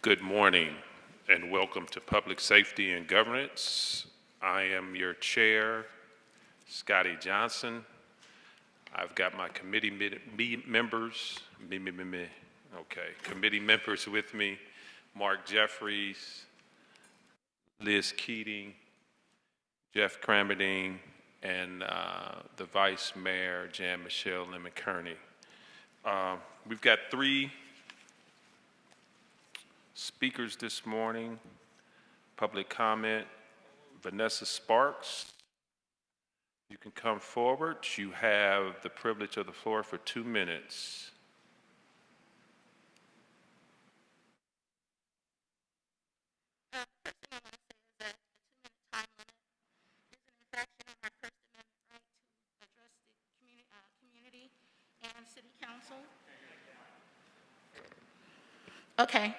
Good morning and welcome to Public Safety and Governance. I am your chair, Scotty Johnson. I've got my committee members with me, Mark Jeffries, Liz Keating, Jeff Cramerdine, and the Vice Mayor, Jan Michelle Lemon-Kearney. We've got three speakers this morning. Public comment, Vanessa Sparks. You can come forward. You have the privilege of the floor for 2 minutes. First thing I want to say is that a 2-minute time limit is an infraction of our First Amendment right to address the community and City Council. Okay.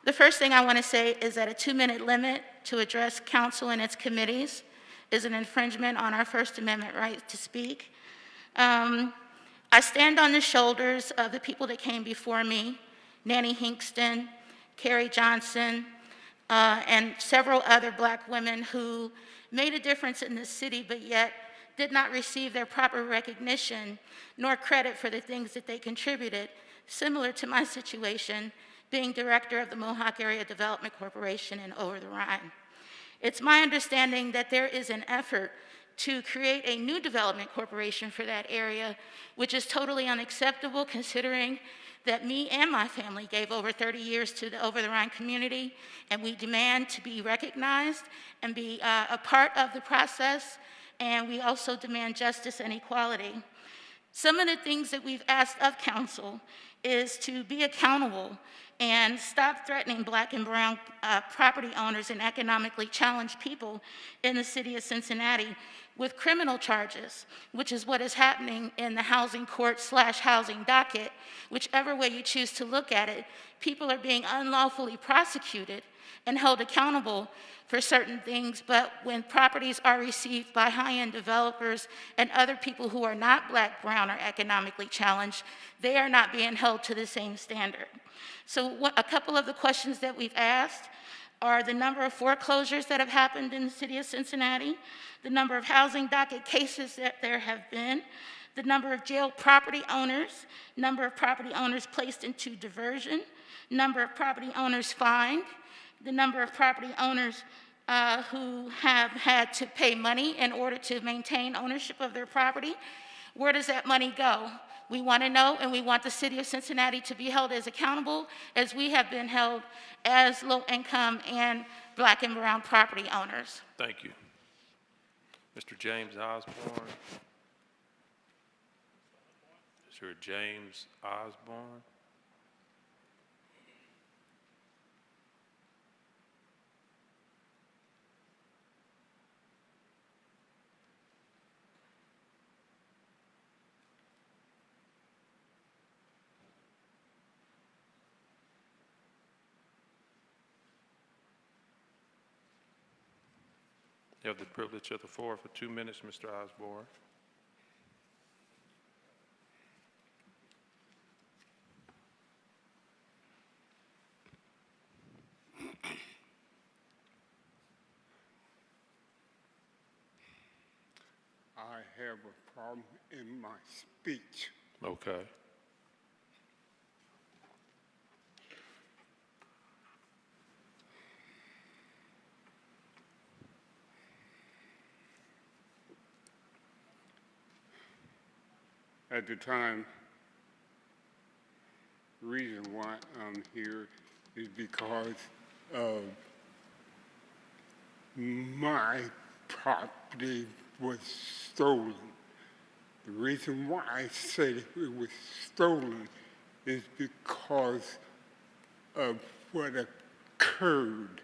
The first thing I want to say is that a 2-minute limit to address council and its committees is an infringement on our First Amendment right to speak. I stand on the shoulders of the people that came before me, Nanny Hinkston, Carrie Johnson, and several other Black women who made a difference in the city, but yet did not receive their proper recognition nor credit for the things that they contributed, similar to my situation, being director of the Mohawk Area Development Corporation in Over the Rhine. It's my understanding that there is an effort to create a new development corporation for that area, which is totally unacceptable considering that me and my family gave over 30 years to the Over the Rhine community, and we demand to be recognized and be a part of the process, and we also demand justice and equality. Some of the things that we've asked of council is to be accountable and stop threatening Black and brown property owners and economically challenged people in the city of Cincinnati with criminal charges, which is what is happening in the housing court / housing docket. Whichever way you choose to look at it, people are being unlawfully prosecuted and held accountable for certain things, but when properties are received by high-end developers and other people who are not Black, brown, or economically challenged, they are not being held to the same standard. So a couple of the questions that we've asked are the number of foreclosures that have happened in the city of Cincinnati, the number of housing docket cases that there have been, the number of jailed property owners, number of property owners placed into diversion, number of property owners fined, the number of property owners who have had to pay money in order to maintain ownership of their property. Where does that money go? We want to know, and we want the city of Cincinnati to be held as accountable as we have been held as low-income and Black and brown property owners. Thank you. Mr. James Osborne. Mr. James Osborne. You have the privilege of the floor for 2 minutes, Mr. Osborne. I have a problem in my speech. Okay. At the time, the reason why I'm here is because of my property was stolen. The reason why I say it was stolen is because of what occurred.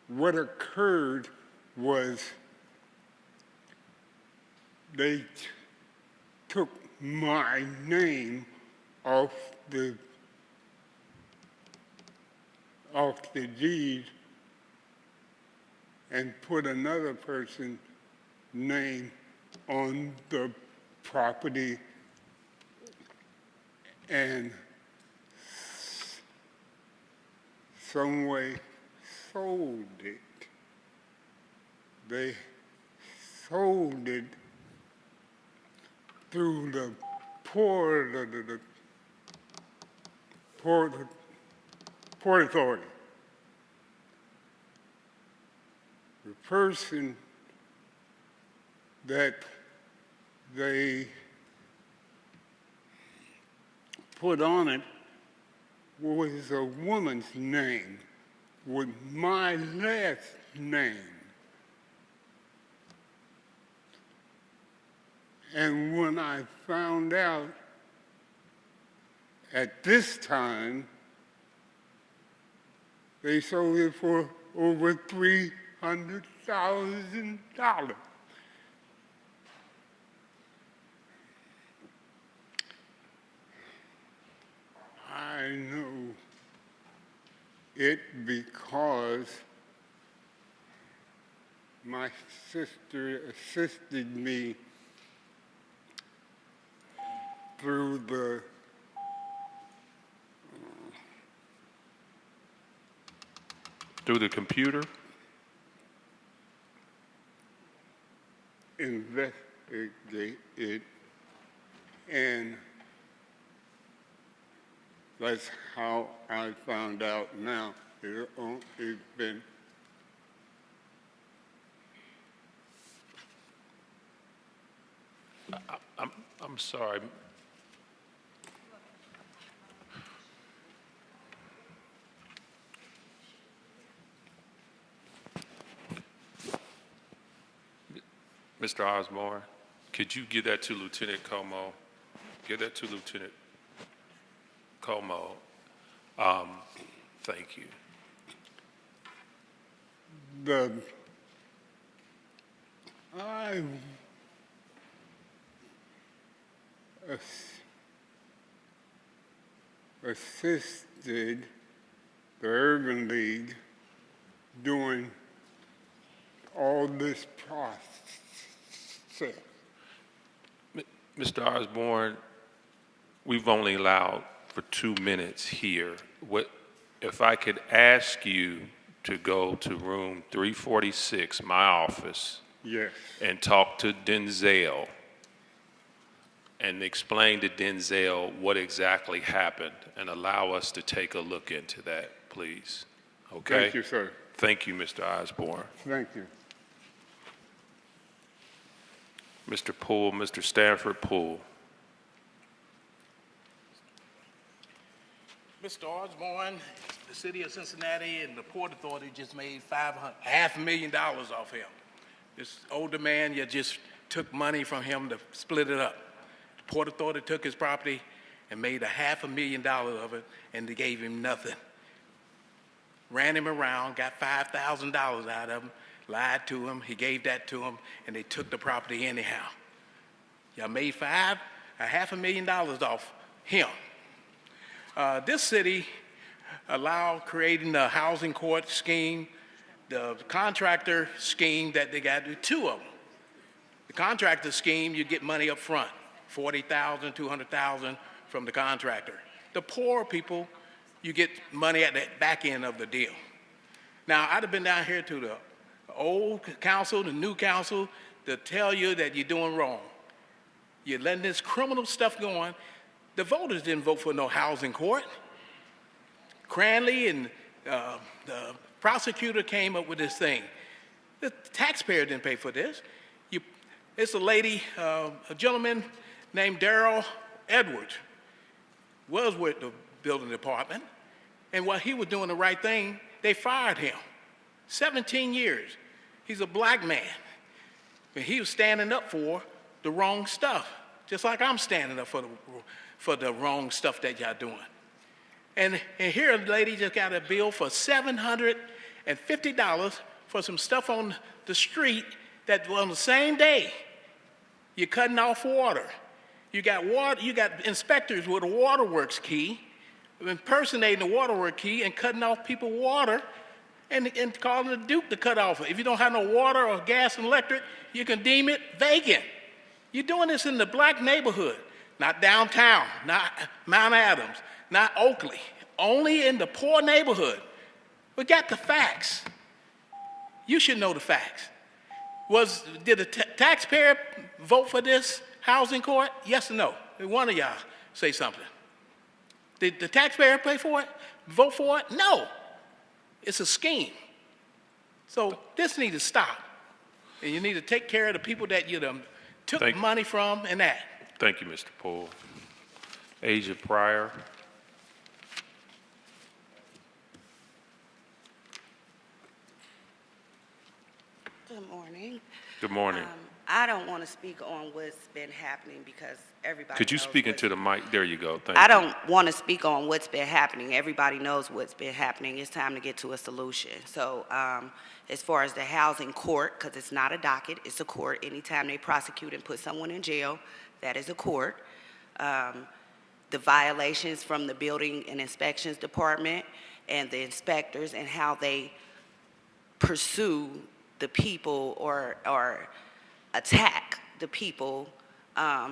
What occurred was they took my name off the deed and put another person's name on the property, and some way sold it. They sold it through the Port Authority. The person that they put on it was a woman's name with my last name. And when I found out at this time, they sold it for over $300,000. I know it because my sister assisted me through the computer? Investigate it, and that's how I found out now. It's been I'm sorry. Mr. Osborne, could you give that to Lieutenant Como? Give that to Lieutenant Como. Thank you. I assisted the Urban League during all this process. Mr. Osborne, we've only allowed for 2 minutes here. If I could ask you to go to room 346, my office, Yes. and talk to Denzel and explain to Denzel what exactly happened and allow us to take a look into that, please. Okay? Thank you, sir. Thank you, Mr. Osborne. Thank you. Mr. Poole, Mr. Stanford Poole. Mr. Osborne, the city of Cincinnati and the Port Authority just made $500,000 off him. This older man, you just took money from him to split it up. The Port Authority took his property and made $500,000 of it, and they gave him nothing. Ran him around, got $5,000 out of him, lied to him, he gave that to him, and they took the property anyhow. Y'all made $500,000 off him. This city allowed creating the housing court scheme, the contractor scheme that they got, 2 of them. The contractor scheme, you get money up front, $40,000, $200,000 from the contractor. The poor people, you get money at the back end of the deal. Now, I'd have been down here to the old council, the new council, to tell you that you're doing wrong. You're letting this criminal stuff go on. The voters didn't vote for no housing court. Cranley and the prosecutor came up with this thing. The taxpayer didn't pay for this. It's a lady, a gentleman named Darrell Edwards, was with the building department, and while he was doing the right thing, they fired him. 17 years. He's a black man. And he was standing up for the wrong stuff, just like I'm standing up for the wrong stuff that y'all doing. And here a lady just got a bill for $750 for some stuff on the street that on the same day you're cutting off water. You got inspectors with a waterworks key impersonating the waterworks key and cutting off people's water and calling the Duke to cut off. If you don't have no water or gas and electric, you can deem it vacant. You're doing this in the black neighborhood, not downtown, not Mount Adams, not Oakley, only in the poor neighborhood. We got the facts. You should know the facts. Did the taxpayer vote for this housing court? Yes or no? One of y'all say something. Did the taxpayer pay for it? Vote for it? No. It's a scheme. So this needs to stop. And you need to take care of the people that you took money from and that. Thank you, Mr. Poole. Asia Pryor. Good morning. Good morning. I don't want to speak on what's been happening because everybody Could you knows speak into the mic? There you go. Thank I you. don't want to speak on what's been happening. Everybody knows what's been happening. It's time to get to a solution. So as far as the housing court, because it's not a docket, it's a court. Anytime they prosecute and put someone in jail, that is a court. The violations from the building and inspections department and the inspectors and how they pursue the people or attack the people,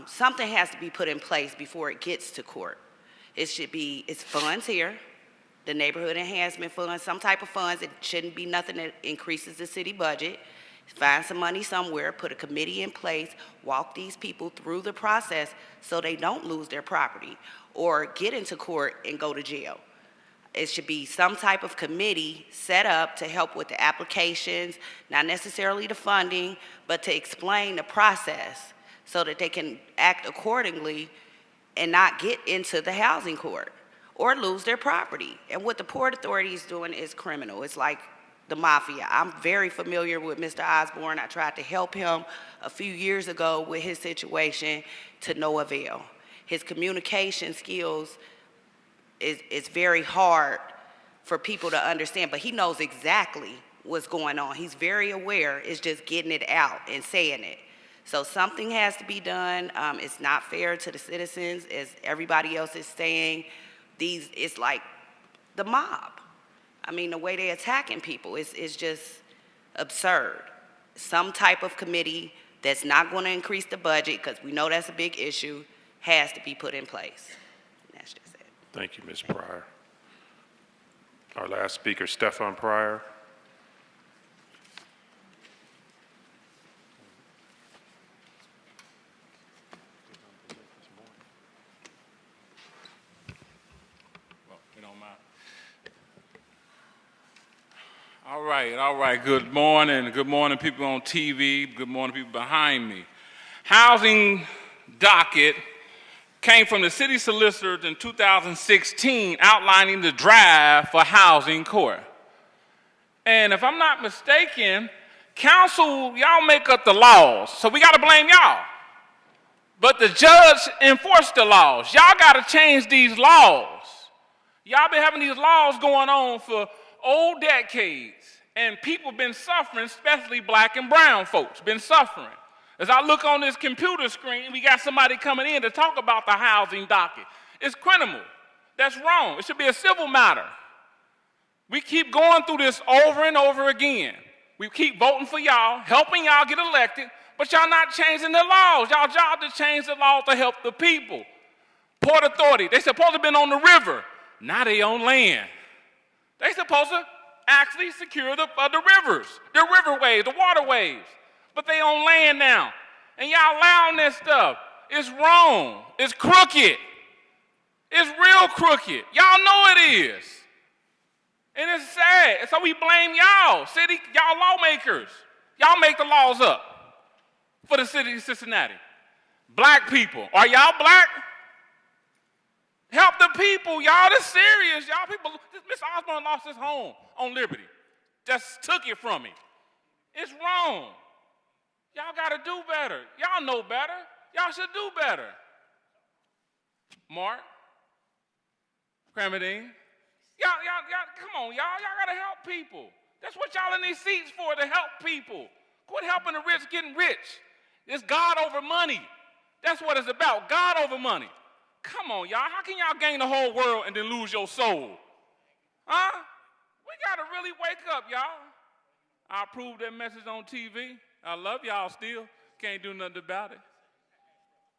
something has to be put in place before it gets to court. It's funds here, the neighborhood enhancement fund, some type of funds. It shouldn't be nothing that increases the city budget. Find some money somewhere, put a committee in place, walk these people through the process so they don't lose their property or get into court and go to jail. It should be some type of committee set up to help with the applications, not necessarily the funding, but to explain the process so that they can act accordingly and not get into the housing court or lose their property. And what the Port Authority is doing is criminal. It's like the mafia. I'm very familiar with Mr. Osborne. I tried to help him a few years ago with his situation to no avail. His communication skills it's very hard for people to understand, but he knows exactly what's going on. He's very aware. It's just getting it out and saying it. So something has to be done. It's not fair to the citizens, as everybody else is saying. It's like the mob. I mean, the way they're attacking people is just absurd. Some type of committee that's not going to increase the budget, because we know that's a big issue, has to be put in place. That's just it. Thank you, Ms. Pryor. Our last speaker, Stefan Pryor. Well, you don't mind. All right. Good morning. Good morning, people on TV. Good morning, people behind me. Housing docket came from the city solicitors in 2016 outlining the drive for housing court. And if I'm not mistaken, council, y'all make up the laws, so we got to blame y'all. But the judge enforced the laws. Y'all got to change these laws. Y'all been having these laws going on for old decades, and people been suffering, especially black and brown folks been suffering. As I look on this computer screen, we got somebody coming in to talk about the housing docket. It's criminal. That's wrong. It should be a civil matter. We keep going through this over and over again. We keep voting for y'all, helping y'all get elected, but y'all not changing the laws. Y'all job to change the laws to help the people. Port Authority, they supposed to have been on the river. Now they on land. They supposed to actually secure the rivers, the riverways, the waterways. But they on land now. And y'all allowing that stuff. It's wrong. It's crooked. It's real crooked. Y'all know it is. And it's sad. And so we blame y'all, city, y'all lawmakers. Y'all make the laws up for the city of Cincinnati. Black people. Are y'all black? Help the people. Y'all, this serious. Y'all people, Mr. Osborne lost his home on Liberty. Just took it from him. It's wrong. Y'all got to do better. Y'all know better. Y'all should do better. Mark, Cramadine, y'all, come on, y'all got to help people. That's what y'all in these seats for, to help people. Quit helping the rich getting rich. It's God over money. That's what it's about, God over money. Come on, y'all. How can y'all gain the whole world and then lose your soul? Huh? We got to really wake up, y'all. I approve that message on TV. I love y'all still. Can't do nothing about it.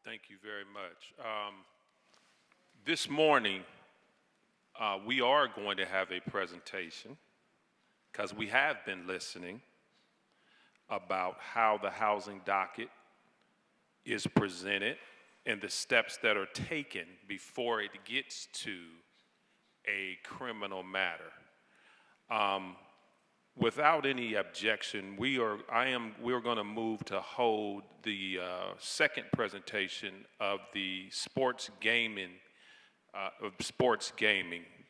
Thank you very much. This morning, we are going to have a presentation because we have been listening about how the housing docket is presented and the steps that are taken before it gets to a criminal matter. Without any objection, we're going to move to hold the second presentation of the sports gaming.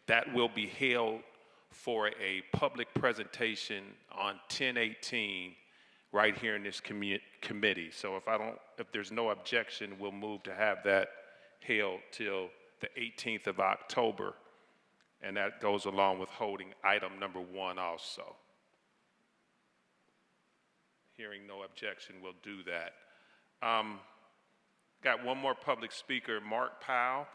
That will be held for a public presentation on 10/18 right here in this committee. So if there's no objection, we'll move to have that held till the 18th of October, and that goes along with holding item number 1 also. Hearing no objection, we'll do that. Got one more public speaker, Mark Powell.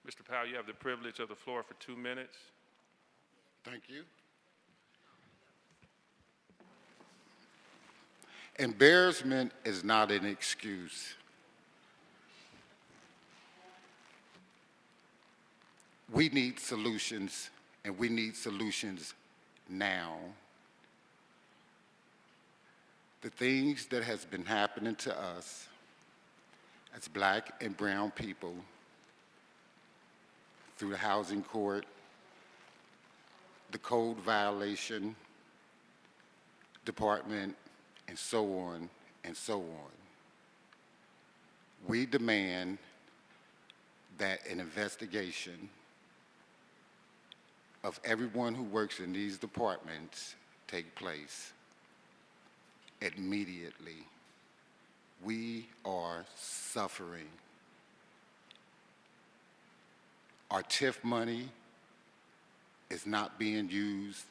Mr. Powell, you have the privilege of the floor for 2 minutes. Thank you. Embarrassment is not an excuse. We need solutions, and we need solutions now. The things that has been happening to us as black and brown people through the housing court, the code violation department, and so on and so on. We demand that an investigation of everyone who works in these departments take place immediately. We are suffering. Our TIF money is not being used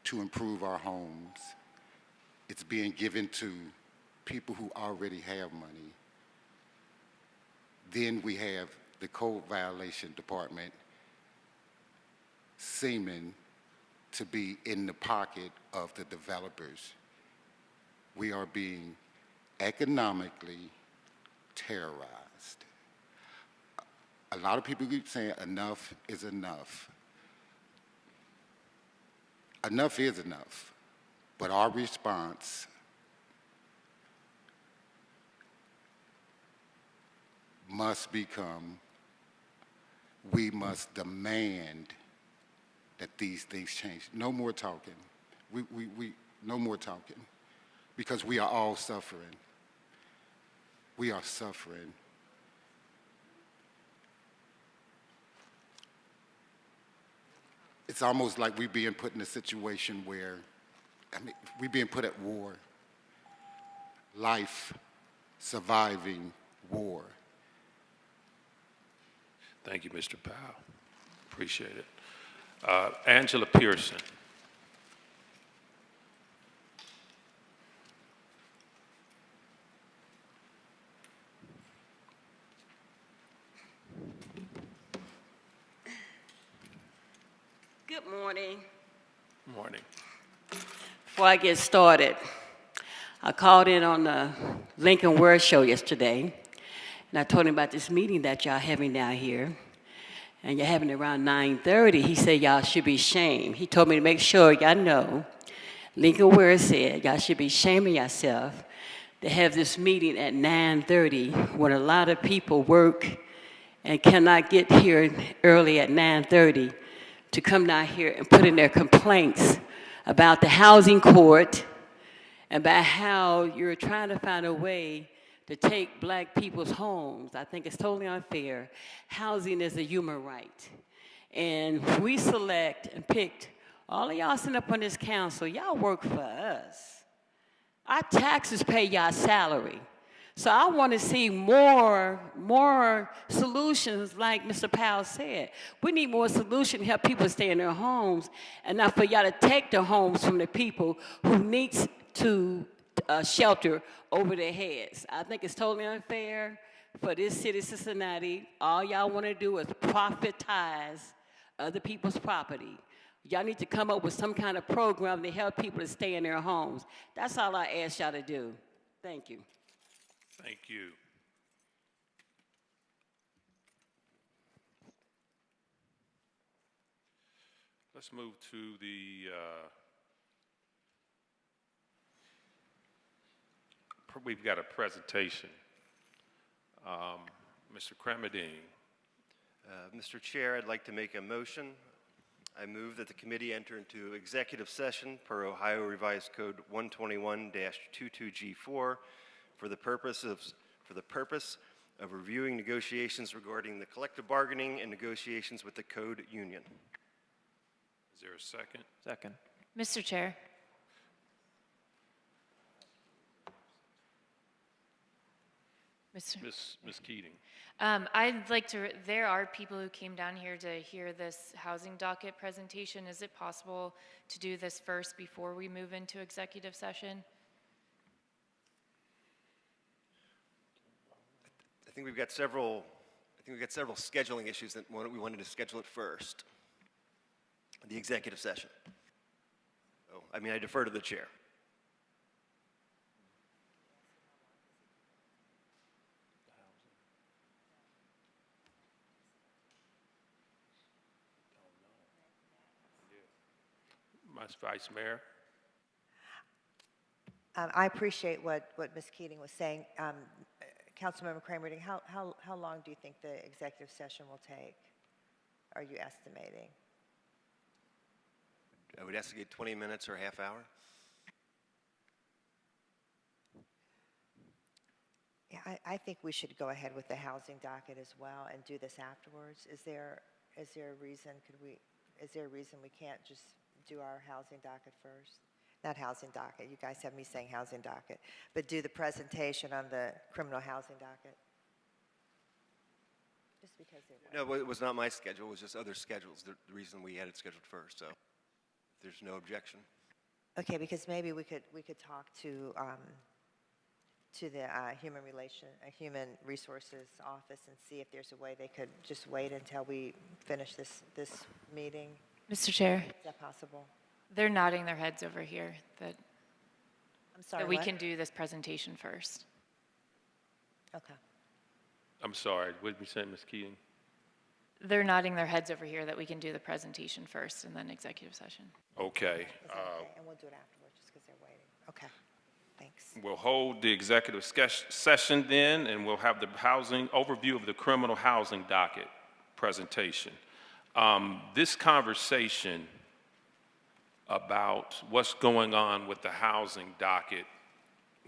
to improve our homes. It's being given to people who already have money. Then we have the code violation department seeming to be in the pocket of the developers. We are being economically terrorized. A lot of people keep saying enough is enough. Enough is enough, but our response must become, we must demand that these things change. No more talking. No more talking, because we are all suffering. We are suffering. It's almost like we're being put in a situation where, we're being put at war. Life, surviving war. Thank you, Mr. Powell. Appreciate it. Angela Pearson. Good morning. Morning. Before I get started, I called in on the Lincoln Word Show yesterday, and I told him about this meeting that y'all having down here, and you're having it around 9:30. He said y'all should be ashamed. He told me to make sure y'all know, Lincoln Word said y'all should be shaming yourself to have this meeting at 9:30 when a lot of people work and cannot get here early at 9:30 to come down here and put in their complaints about the housing court, about how you're trying to find a way to take black people's homes. I think it's totally unfair. Housing is a human right. And we select and picked, all of y'all sitting up on this council, y'all work for us. Our taxes pay y'all salary. So I want to see more solutions, like Mr. Powell said. We need more solutions to help people stay in their homes, and not for y'all to take the homes from the people who needs to shelter over their heads. I think it's totally unfair for this city, Cincinnati. All y'all want to do is profitize other people's property. Y'all need to come up with some kind of program to help people to stay in their homes. That's all I ask y'all to do. Thank you. Thank you. Let's move to the, we've got a presentation. Mr. Cramadine. Mr. Chair, I'd like to make a motion. I move that the committee enter into executive session per Ohio Revised Code 121-22G4 for the purpose of reviewing negotiations regarding the collective bargaining and negotiations with the code union. Is there a second? Second. Mr. Chair. Ms. Keating. I'd like to, there are people who came down here to hear this housing docket presentation. Is it possible to do this first before we move into executive session? I think we've got several scheduling issues that we wanted to schedule it first. The executive session. Oh, I mean, I defer to the chair. Vice Mayor. I appreciate what Ms. Keating was saying. Councilmember Cramadine, how long do you think the executive session will take? Are you estimating? I would estimate 20 minutes or a half hour. Yeah, I think we should go ahead with the housing docket as well and do this afterwards. Is there a reason? Is there a reason we can't just do our housing docket first? Not housing docket. You guys have me saying housing docket, but do the presentation on the criminal housing docket. Just because No, it was not my schedule. It was just other schedules. The reason we had it scheduled first. So, if there's no objection. Okay, because maybe we could talk to the human resources office and see if there's a way they could just wait until we finish this meeting. Mr. Chair. Is that possible? They're nodding their heads over here that, I'm sorry, that we what? can do this presentation first. Okay. I'm sorry, what did you say, Ms. Keating? They're nodding their heads over here that we can do the presentation first and then executive session. Okay. And we'll do it afterwards just because they're waiting. Okay. Thanks. We'll hold the executive session then, and we'll have the overview of the criminal housing docket presentation. This conversation about what's going on with the housing docket,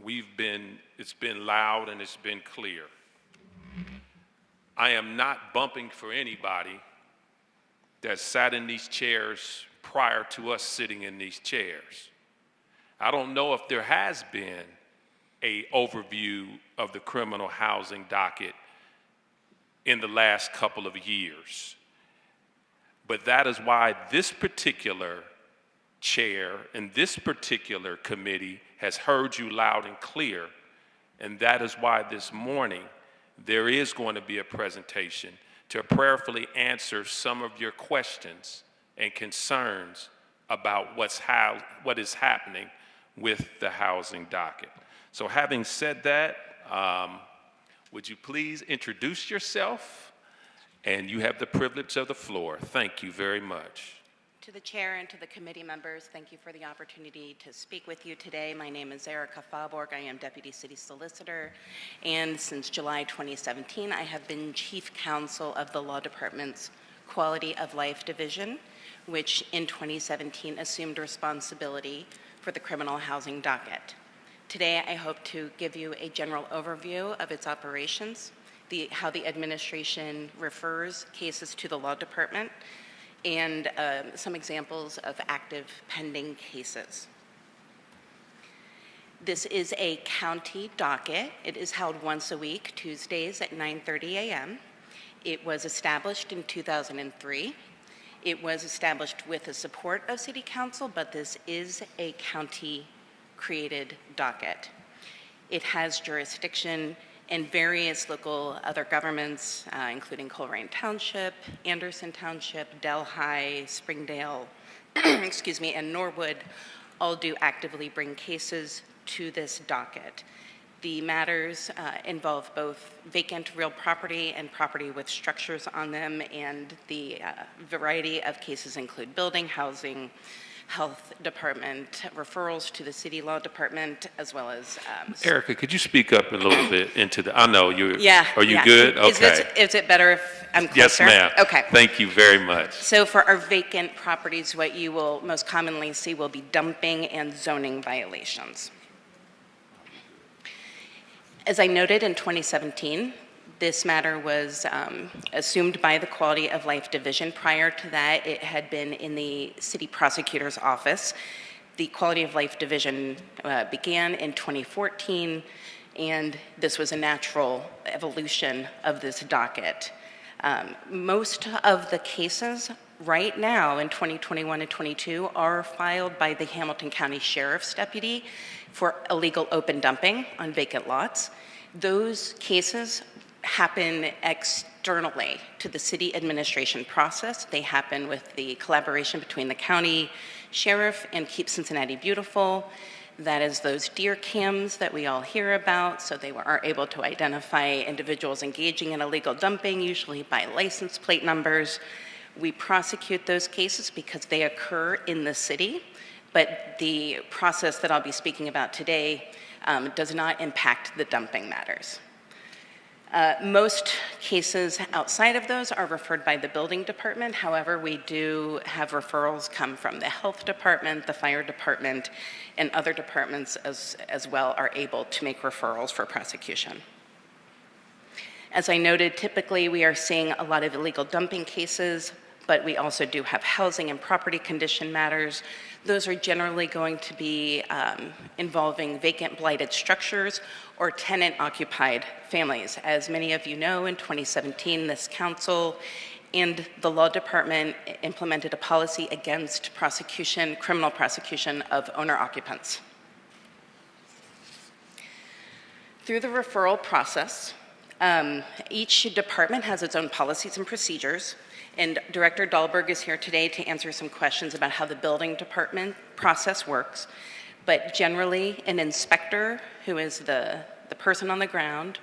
it's been loud and it's been clear. I am not bumping for anybody that sat in these chairs prior to us sitting in these chairs. I don't know if there has been an overview of the criminal housing docket in the last couple of years. But that is why this particular chair and this particular committee has heard you loud and clear. And that is why this morning there is going to be a presentation to prayerfully answer some of your questions and concerns about what is happening with the housing docket. So having said that, would you please introduce yourself? And you have the privilege of the floor. Thank you very much. To the chair and to the committee members, thank you for the opportunity to speak with you today. My name is Erica Fauborg. I am Deputy City Solicitor, and since July 2017, I have been Chief Counsel of the Law Department's Quality of Life Division, which in 2017 assumed responsibility for the criminal housing docket. Today, I hope to give you a general overview of its operations, how the administration refers cases to the law department, and some examples of active pending cases. This is a county docket. It is held once a week, Tuesdays at 9:30 a.m. It was established in 2003. It was established with the support of City Council, but this is a county-created docket. It has jurisdiction and various local other governments, including Coleraine Township, Anderson Township, Delhi, Springdale, excuse me, and Norwood, all do actively bring cases to this docket. The matters involve both vacant real property and property with structures on them, and the variety of cases include building, housing, health department, referrals to the city law department, as well as... Erica, could you speak up a little bit into the, I know you're, yeah. are you good? Okay. Is it better if I'm closer? Yes, ma'am. Okay. Thank you very much. So for our vacant properties, what you will most commonly see will be dumping and zoning violations. As I noted in 2017, this matter was assumed by the Quality of Life Division. Prior to that, it had been in the city prosecutor's office. The Quality of Life Division began in 2014, and this was a natural evolution of this docket. Most of the cases right now in 2021 and 22 are filed by the Hamilton County Sheriff's Deputy for illegal open dumping on vacant lots. Those cases happen externally to the city administration process. They happen with the collaboration between the county sheriff and Keep Cincinnati Beautiful. That is those deer cams that we all hear about, so they are able to identify individuals engaging in illegal dumping, usually by license plate numbers. We prosecute those cases because they occur in the city, but the process that I'll be speaking about today does not impact the dumping matters. Most cases outside of those are referred by the building department. However, we do have referrals come from the health department, the fire department, and other departments as well are able to make referrals for prosecution. As I noted, typically we are seeing a lot of illegal dumping cases, but we also do have housing and property condition matters. Those are generally going to be involving vacant blighted structures or tenant-occupied families. As many of you know, in 2017, this council and the law department implemented a policy against prosecution, criminal prosecution of owner-occupants. Through the referral process, each department has its own policies and procedures, and Director Dahlberg is here today to answer some questions about how the building department process works. But generally, an inspector, who is the person on the ground,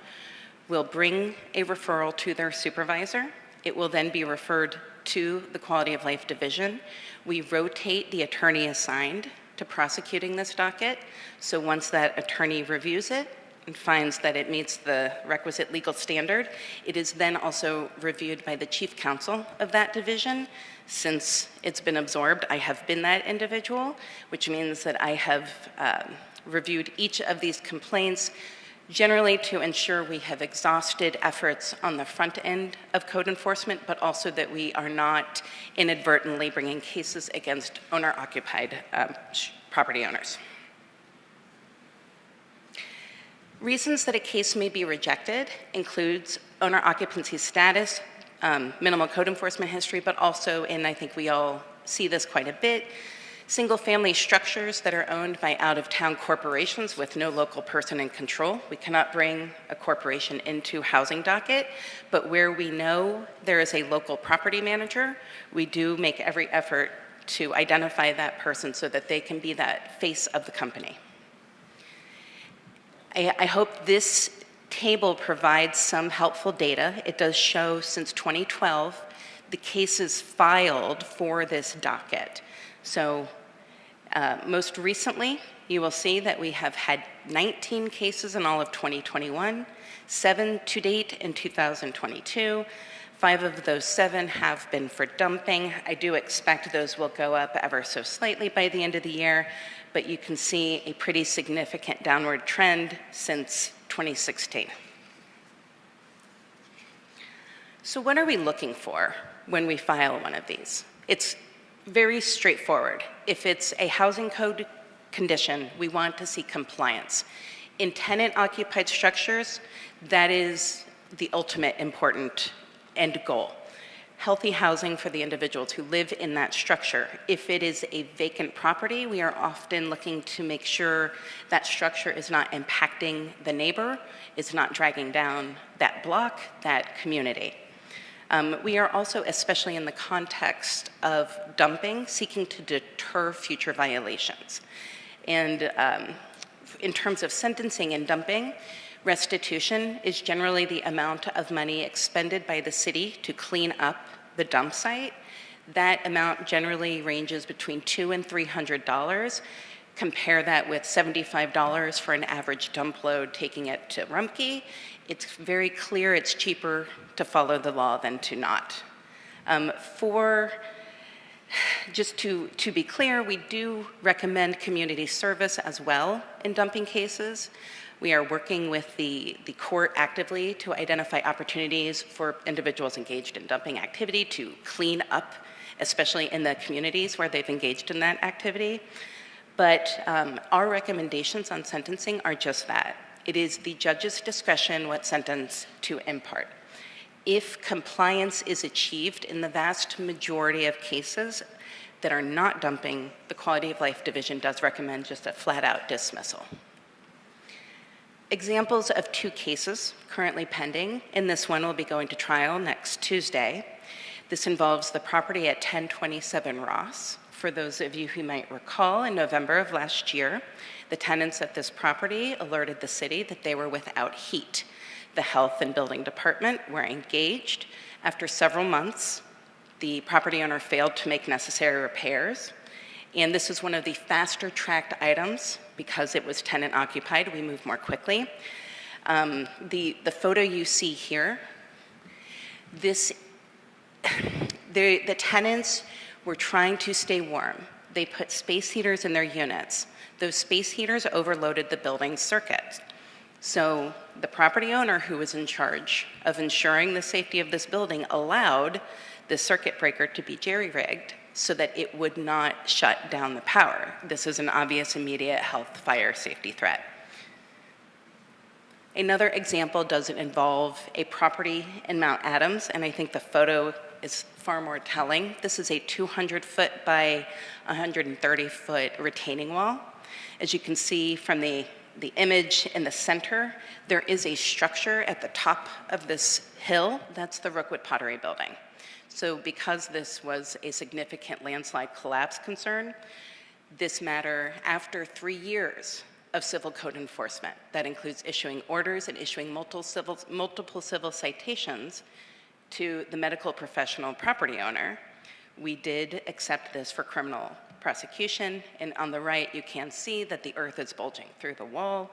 will bring a referral to their supervisor. It will then be referred to the Quality of Life Division. We rotate the attorney assigned to prosecuting this docket. So once that attorney reviews it and finds that it meets the requisite legal standard, it is then also reviewed by the chief counsel of that division. Since it's been absorbed, I have been that individual, which means that I have reviewed each of these complaints, generally to ensure we have exhausted efforts on the front end of code enforcement, but also that we are not inadvertently bringing cases against owner-occupied property owners. Reasons that a case may be rejected includes owner occupancy status, minimal code enforcement history, but also, and I think we all see this quite a bit, single-family structures that are owned by out-of-town corporations with no local person in control. We cannot bring a corporation into housing docket, but where we know there is a local property manager, we do make every effort to identify that person so that they can be that face of the company. I hope this table provides some helpful data. It does show since 2012 the cases filed for this docket. So most recently, you will see that we have had 19 cases in all of 2021, 7 to date in 2022. 5 of those 7 have been for dumping. I do expect those will go up ever so slightly by the end of the year, but you can see a pretty significant downward trend since 2016. So what are we looking for when we file one of these? It's very straightforward. If it's a housing code condition, we want to see compliance. In tenant-occupied structures, that is the ultimate important end goal. healthy housing for the individuals who live in that structure. If it is a vacant property, we are often looking to make sure that structure is not impacting the neighbor, it's not dragging down that block, that community. We are also, especially in the context of dumping, seeking to deter future violations. And in terms of sentencing and dumping, restitution is generally the amount of money expended by the city to clean up the dump site. That amount generally ranges between $200 and $300. Compare that with $75 for an average dump load taking it to Rumpke. It's very clear it's cheaper to follow the law than to not. Just to be clear, we do recommend community service as well in dumping cases. We are working with the court actively to identify opportunities for individuals engaged in dumping activity to clean up, especially in the communities where they've engaged in that activity. But our recommendations on sentencing are just that. It is the judge's discretion what sentence to impart. If compliance is achieved in the vast majority of cases that are not dumping, the Quality of Life Division does recommend just a flat-out dismissal. Examples of 2 cases currently pending, and this one will be going to trial next Tuesday. This involves the property at 1027 Ross. For those of you who might recall, in November of last year, the tenants at this property alerted the city that they were without heat. The Health and Building Department were engaged. After several months, the property owner failed to make necessary repairs. And this is one of the faster tracked items because it was tenant occupied. We move more quickly. The photo you see here, the tenants were trying to stay warm. They put space heaters in their units. Those space heaters overloaded the building's circuit. So the property owner, who was in charge of ensuring the safety of this building, allowed the circuit breaker to be jerry-rigged so that it would not shut down the power. This is an obvious immediate health, fire, safety threat. Another example doesn't involve a property in Mount Adams, and I think the photo is far more telling. This is a 200-foot by 130-foot retaining wall. As you can see from the image in the center, there is a structure at the top of this hill. That's the Rookwood Pottery Building. So because this was a significant landslide collapse concern, this matter, after 3 years of civil code enforcement, that includes issuing orders and issuing multiple civil citations to the medical professional property owner, we did accept this for criminal prosecution. And on the right, you can see that the earth is bulging through the wall.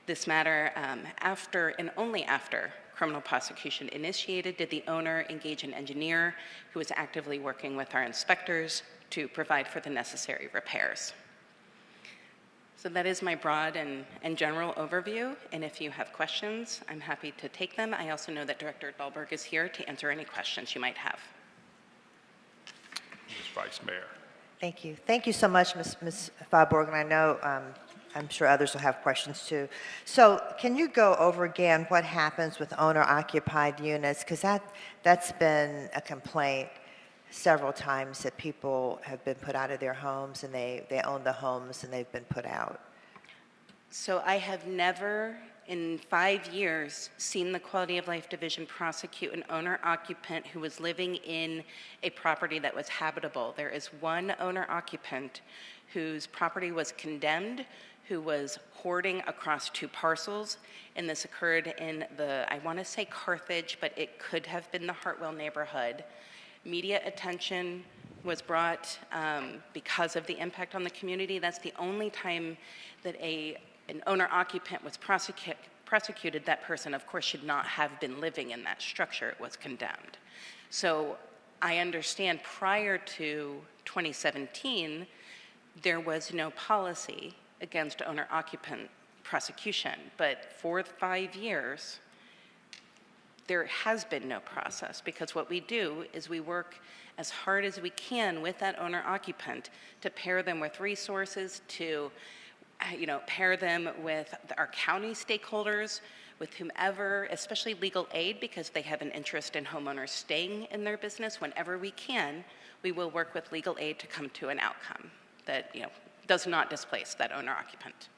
This matter, after and only after criminal prosecution initiated, did the owner engage an engineer who was actively working with our inspectors to provide for the necessary repairs. So that is my broad and general overview, and if you have questions, I'm happy to take them. I also know that Director Dahlberg is here to answer any questions you might have. Ms. Vice Mayor. Thank you. Thank you so much, Ms. Faubourg, and I know I'm sure others will have questions too. So can you go over again what happens with owner-occupied units? Because that's been a complaint several times that people have been put out of their homes and they own the homes and they've been put out. So I have never in 5 years seen the Quality of Life Division prosecute an owner-occupant who was living in a property that was habitable. There is one owner-occupant whose property was condemned, who was hoarding across 2 parcels, and this occurred in I want to say Carthage, but it could have been the Hartwell neighborhood. Media attention was brought because of the impact on the community. That's the only time that an owner-occupant was prosecuted. That person, of course, should not have been living in that structure. It was condemned. So I understand prior to 2017, there was no policy against owner-occupant prosecution. But for 5 years, there has been no process, because what we do is we work as hard as we can with that owner-occupant to pair them with resources, to pair them with our county stakeholders, with whomever, especially legal aid, because they have an interest in homeowners staying in their business. Whenever we can, we will work with legal aid to come to an outcome that, does not displace that owner-occupant.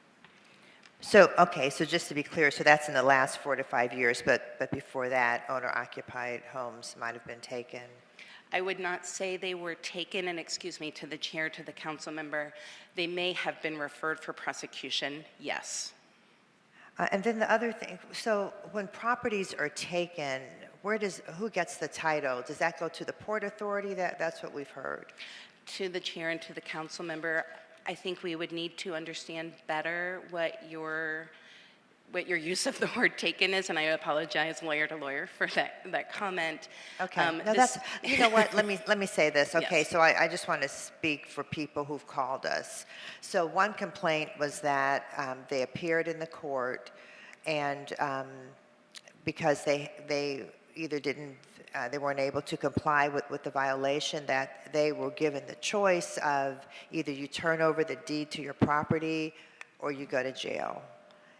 So, okay, so just to be clear, so that's in the last 4 to 5 years, but before that, owner-occupied homes might have been taken? I would not say they were taken, and excuse me, to the chair, to the council member, they may have been referred for prosecution, yes. And then the other thing, so when properties are taken, who gets the title? Does that go to the Port Authority? That's what we've heard. To the chair and to the council member, I think we would need to understand better what your use of the word taken is, and I apologize lawyer to lawyer for that comment. Okay, no, that's, you know what, let me say this. Okay, Yes. so I just want to speak for people who've called us. So one complaint was that they appeared in the court, and because they either didn't, they weren't able to comply with the violation, that they were given the choice of either you turn over the deed to your property or you go to jail.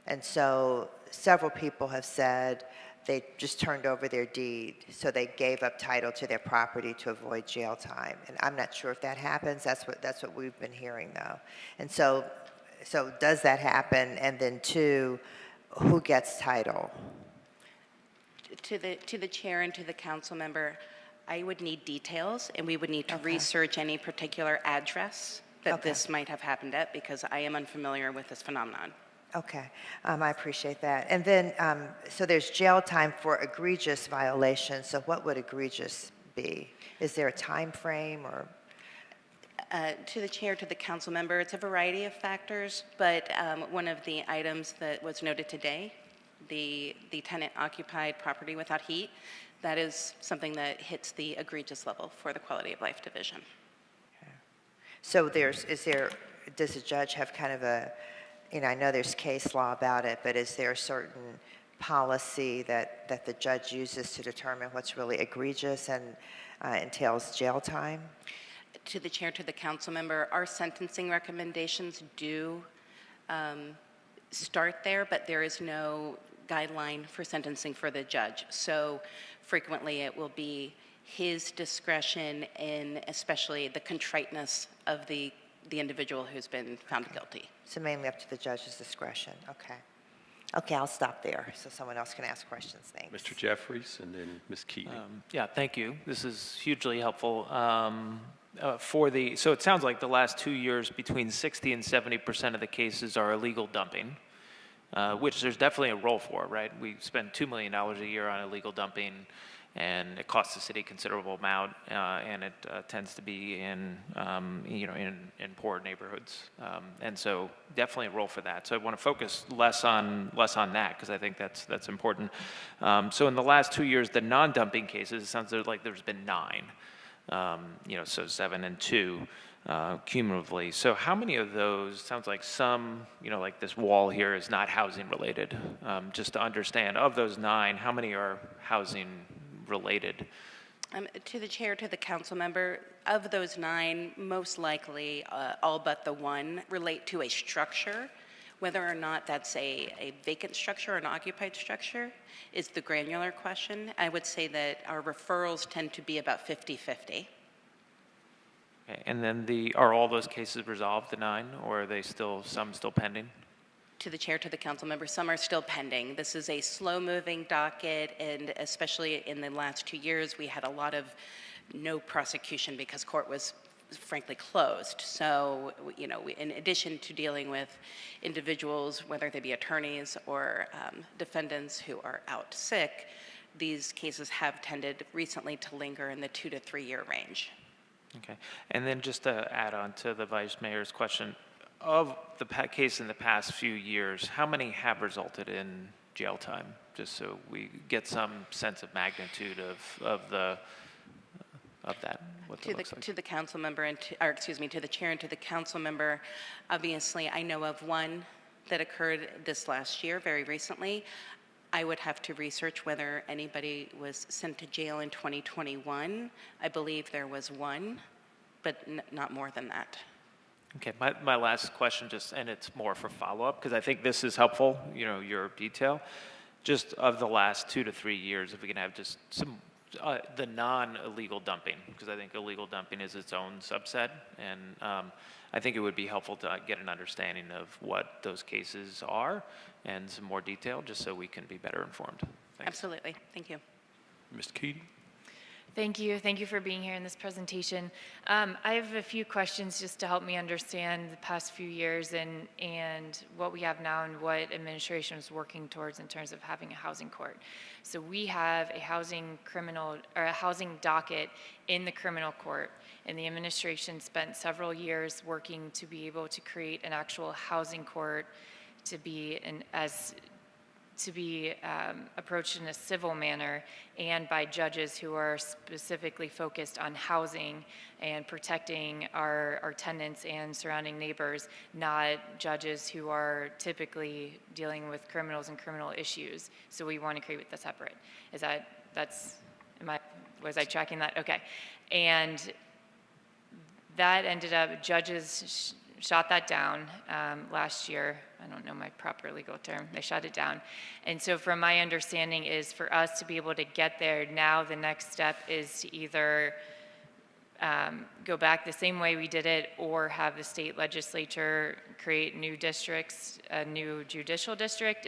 And so several people have said they just turned over their deed, so they gave up title to their property to avoid jail time. And I'm not sure if that happens. That's what we've been hearing, though. And so does that happen? And then two, who gets title? To the chair and to the council member, I would need details, and we would need to research any particular address that this might have happened at, because I am unfamiliar with this phenomenon. Okay, I appreciate that. And then, so there's jail time for egregious violations. So what would egregious be? Is there a time frame or? To the chair, to the council member, it's a variety of factors, but one of the items that was noted today, the tenant-occupied property without heat, that is something that hits the egregious level for the quality of life division. Okay. So does the judge have kind of a, I know there's case law about it, but is there a certain policy that the judge uses to determine what's really egregious and entails jail time? To the chair, to the council member, our sentencing recommendations do start there, but there is no guideline for sentencing for the judge. So frequently it will be his discretion in especially the contriteness of the individual who's been found guilty. So mainly up to the judge's discretion. Okay. Okay, I'll stop there so someone else can ask questions. Thanks. Mr. Jeffries and then Ms. Keating. Yeah, thank you. This is hugely helpful. So it sounds like the last 2 years, between 60 and 70% of the cases are illegal dumping, which there's definitely a role for, right? We spend $2 million a year on illegal dumping, and it costs the city a considerable amount, and it tends to be in poor neighborhoods, and so definitely a role for that. So I want to focus less on that, because I think that's important. So in the last 2 years, the non-dumping cases, it sounds like there's been 9. So 7 and 2 cumulatively. So how many of those, sounds like some, like this wall here is not housing related. Just to understand, of those 9, how many are housing related? To the chair, to the council member, of those 9, most likely all but the 1 relate to a structure. Whether or not that's a vacant structure or an occupied structure is the granular question. I would say that our referrals tend to be about 50-50. Okay. And then are all those cases resolved, the 9, or are they some still pending? To the chair, to the council member, some are still pending. This is a slow-moving docket, and especially in the last 2 years, we had a lot of no prosecution because court was frankly closed. So, in addition to dealing with individuals, whether they be attorneys or defendants who are out sick, these cases have tended recently to linger in the 2 to 3 year range. Okay. And then just to add on to the Vice Mayor's question, of the case in the past few years, how many have resulted in jail time? Just so we get some sense of magnitude of that. What that looks like. To the council member to the chair and to the council member, obviously I know of 1 that occurred this last year, very recently. I would have to research whether anybody was sent to jail in 2021. I believe there was 1, but not more than that. Okay, my last question, and it's more for follow-up, because I think this is helpful, your detail. just of the last 2 to 3 years, if we can have just some, the non-illegal dumping, because I think illegal dumping is its own subset, and I think it would be helpful to get an understanding of what those cases are and some more detail, just so we can be better informed. Thanks. Absolutely. Thank you. Mr. Keating? Thank you. Thank you for being here in this presentation. I have a few questions just to help me understand the past few years and what we have now and what administration is working towards in terms of having a housing court. So we have a housing docket in the criminal court, and the administration spent several years working to be able to create an actual housing court to be approached in a civil manner and by judges who are specifically focused on housing and protecting our tenants and surrounding neighbors, not judges who are typically dealing with criminals and criminal issues. So we want to create that separate. Was I tracking that? Okay. And that ended up, judges shot that down last year. I don't know my proper legal term. They shut it down. And so from my understanding is for us to be able to get there, now the next step is to either go back the same way we did it or have the state legislature create new districts, a new judicial district.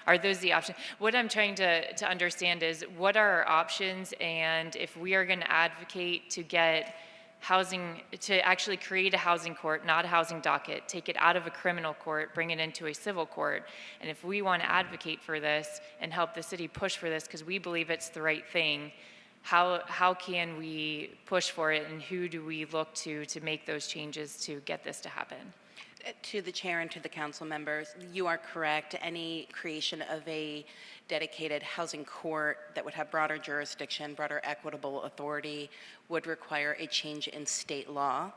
Are those the options? What I'm trying to understand is what are our options, and if we are going to advocate to get housing, to actually create a housing court, not a housing docket, take it out of a criminal court, bring it into a civil court. And if we want to advocate for this and help the city push for this because we believe it's the right thing, how can we push for it, and who do we look to make those changes to get this to happen? To the chair and to the council members, you are correct. Any creation of a dedicated housing court that would have broader jurisdiction, broader equitable authority, would require a change in state law.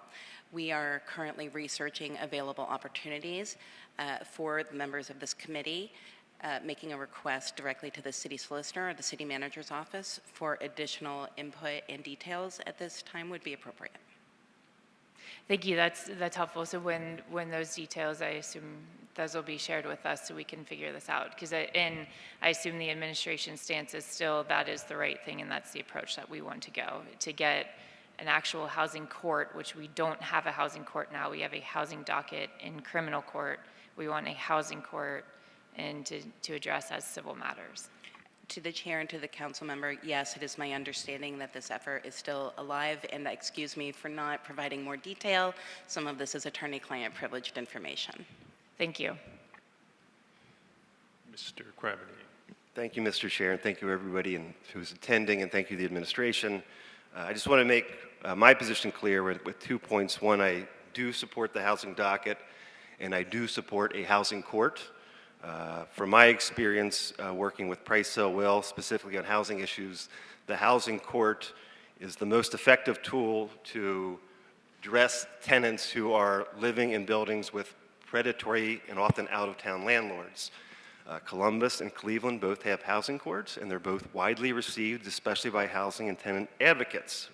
We are currently researching available opportunities for the members of this committee, making a request directly to the city solicitor or the city manager's office for additional input and details at this time would be appropriate. Thank you. That's helpful. So when those details, I assume those will be shared with us so we can figure this out. Because I assume the administration stance is still that is the right thing, and that's the approach that we want to go to get an actual housing court, which we don't have a housing court now. We have a housing docket in criminal court. We want a housing court and to address as civil matters. To the chair and to the council member, yes, it is my understanding that this effort is still alive, and excuse me for not providing more detail. Some of this is attorney-client privileged information. Thank you. Mr. Craveney. Thank you, Mr. Chair, and thank you everybody who's attending, and thank you the administration. I just want to make my position clear with 2 points. One, I do support the housing docket, and I do support a housing court. From my experience working with Price Sell Will, specifically on housing issues, the housing court is the most effective tool to address tenants who are living in buildings with predatory and often out-of-town landlords. Columbus and Cleveland both have housing courts, and they're both widely received, especially by housing and tenant advocates.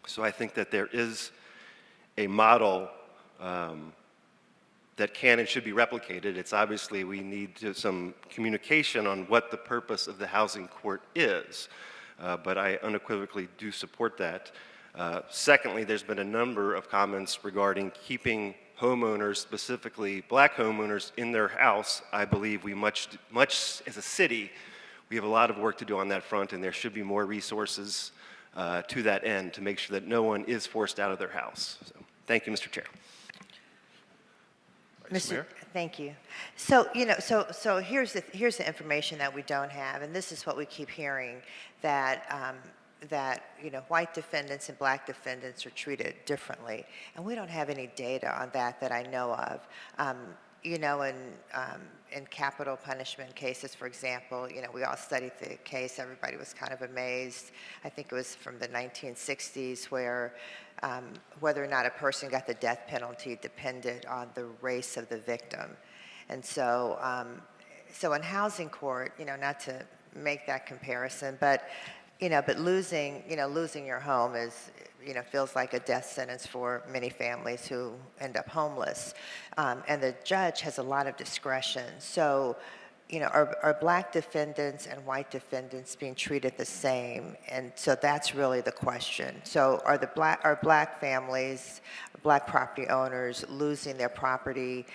So I think that there is a model that can and should be replicated. It's obviously we need some communication on what the purpose of the housing court is, but I unequivocally do support that. Secondly, there's been a number of comments regarding keeping homeowners, specifically black homeowners, in their house. I believe we much as a city, we have a lot of work to do on that front, and there should be more resources to that end to make sure that no one is forced out of their house. So, thank you, Mr. Chair. Thank you. So, so here's the information that we don't have, and this is what we keep hearing, that white defendants and black defendants are treated differently, and we don't have any data on that I know of. In capital punishment cases, for example, we all studied the case. Everybody was kind of amazed. I think it was from the 1960s where whether or not a person got the death penalty depended on the race of the victim. And so, so in housing court, not to make that comparison, but losing your home is, feels like a death sentence for many families who end up homeless. And the judge has a lot of discretion. So are black defendants and white defendants being treated the same? And so that's really the question. So are black families, black property owners losing their property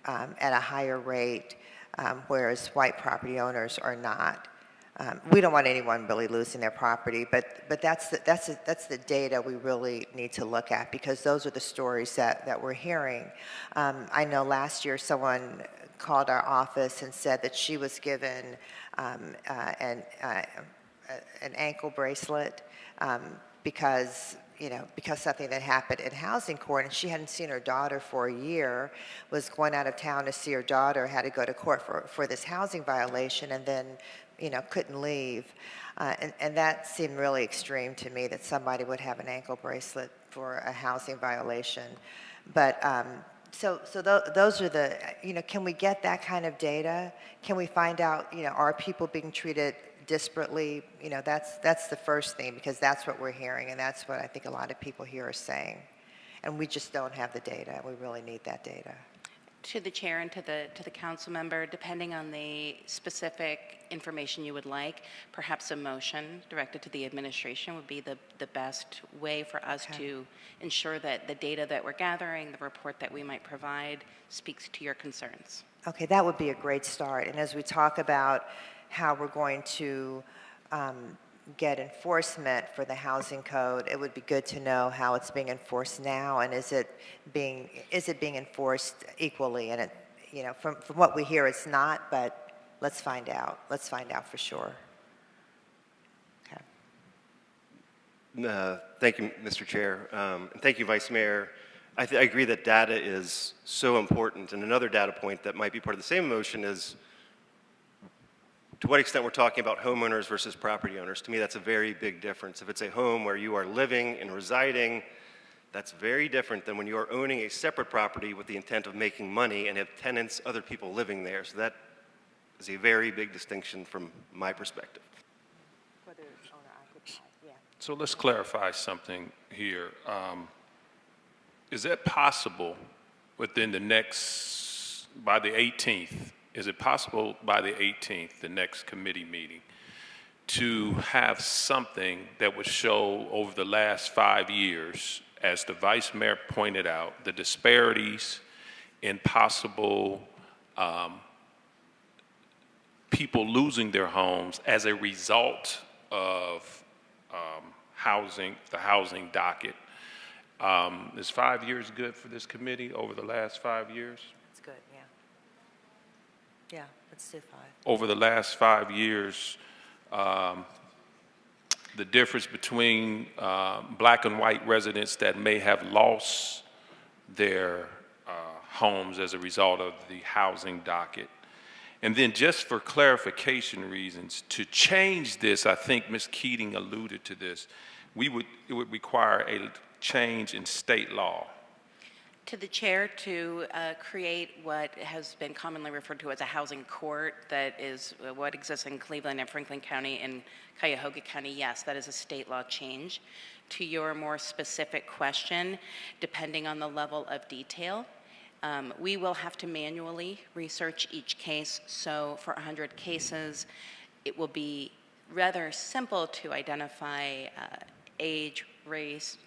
at a higher rate, whereas white property owners are not? We don't want anyone really losing their property, but that's the data we really need to look at, because those are the stories that we're hearing. I know last year someone called our office and said that she was given an ankle bracelet because something that happened in housing court, and she hadn't seen her daughter for a year, was going out of town to see her daughter, had to go to court for this housing violation, and then couldn't leave. And that seemed really extreme to me, that somebody would have an ankle bracelet for a housing violation. But so those are the, can we get that kind of data? Can we find out, are people being treated disparately? That's the first thing, because that's what we're hearing, and that's what I think a lot of people here are saying. And we just don't have the data. We really need that data. To the chair and to the council member, depending on the specific information you would like, perhaps a motion directed to the administration would be the best way for us to ensure that the data that we're gathering, the report that we might provide, speaks to your concerns. Okay, that would be a great start. And as we talk about how we're going to get enforcement for the housing code, it would be good to know how it's being enforced now, and is it being enforced equally? And from what we hear, it's not, but let's find out. Let's find out for sure. Okay. Thank you, Mr. Chair, and thank you, Vice Mayor. I agree that data is so important, and another data point that might be part of the same motion is to what extent we're talking about homeowners versus property owners. To me, that's a very big difference. If it's a home where you are living and residing, that's very different than when you are owning a separate property with the intent of making money and have tenants, other people living there. So that is a very big distinction from my perspective. Whether it's owner-occupied, yeah. So let's clarify something here. Is it possible within by the 18th, is it possible by the 18th, the next committee meeting, to have something that would show over the last 5 years, as the Vice Mayor pointed out, the disparities in possible people losing their homes as a result of the housing docket? Is 5 years good for this committee over the last 5 years? That's good, yeah. Yeah, let's do 5. Over the last 5 years, the difference between black and white residents that may have lost their homes as a result of the housing docket. And then just for clarification reasons, to change this, I think Ms. Keating alluded to this, it would require a change in state law. To the chair to create what has been commonly referred to as a housing court, that is what exists in Cleveland and Franklin County and Cuyahoga County, yes, that is a state law change. To your more specific question, depending on the level of detail, we will have to manually research each case. So for 100 cases, it will be rather simple to identify age, race,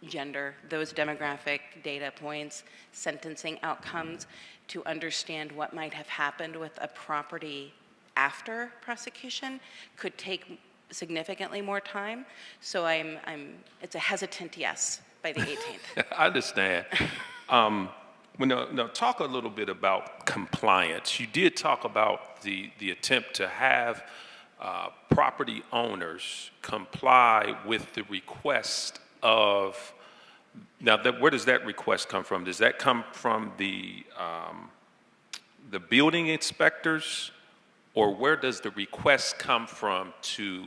gender, those demographic data points, sentencing outcomes, to understand what might have happened with a property after prosecution could take significantly more time. So it's a hesitant yes by the 18th. I understand. Now talk a little bit about compliance. You did talk about the attempt to have property owners comply with the request of, now where does that request come from? Does that come from the building inspectors, or where does the request come from to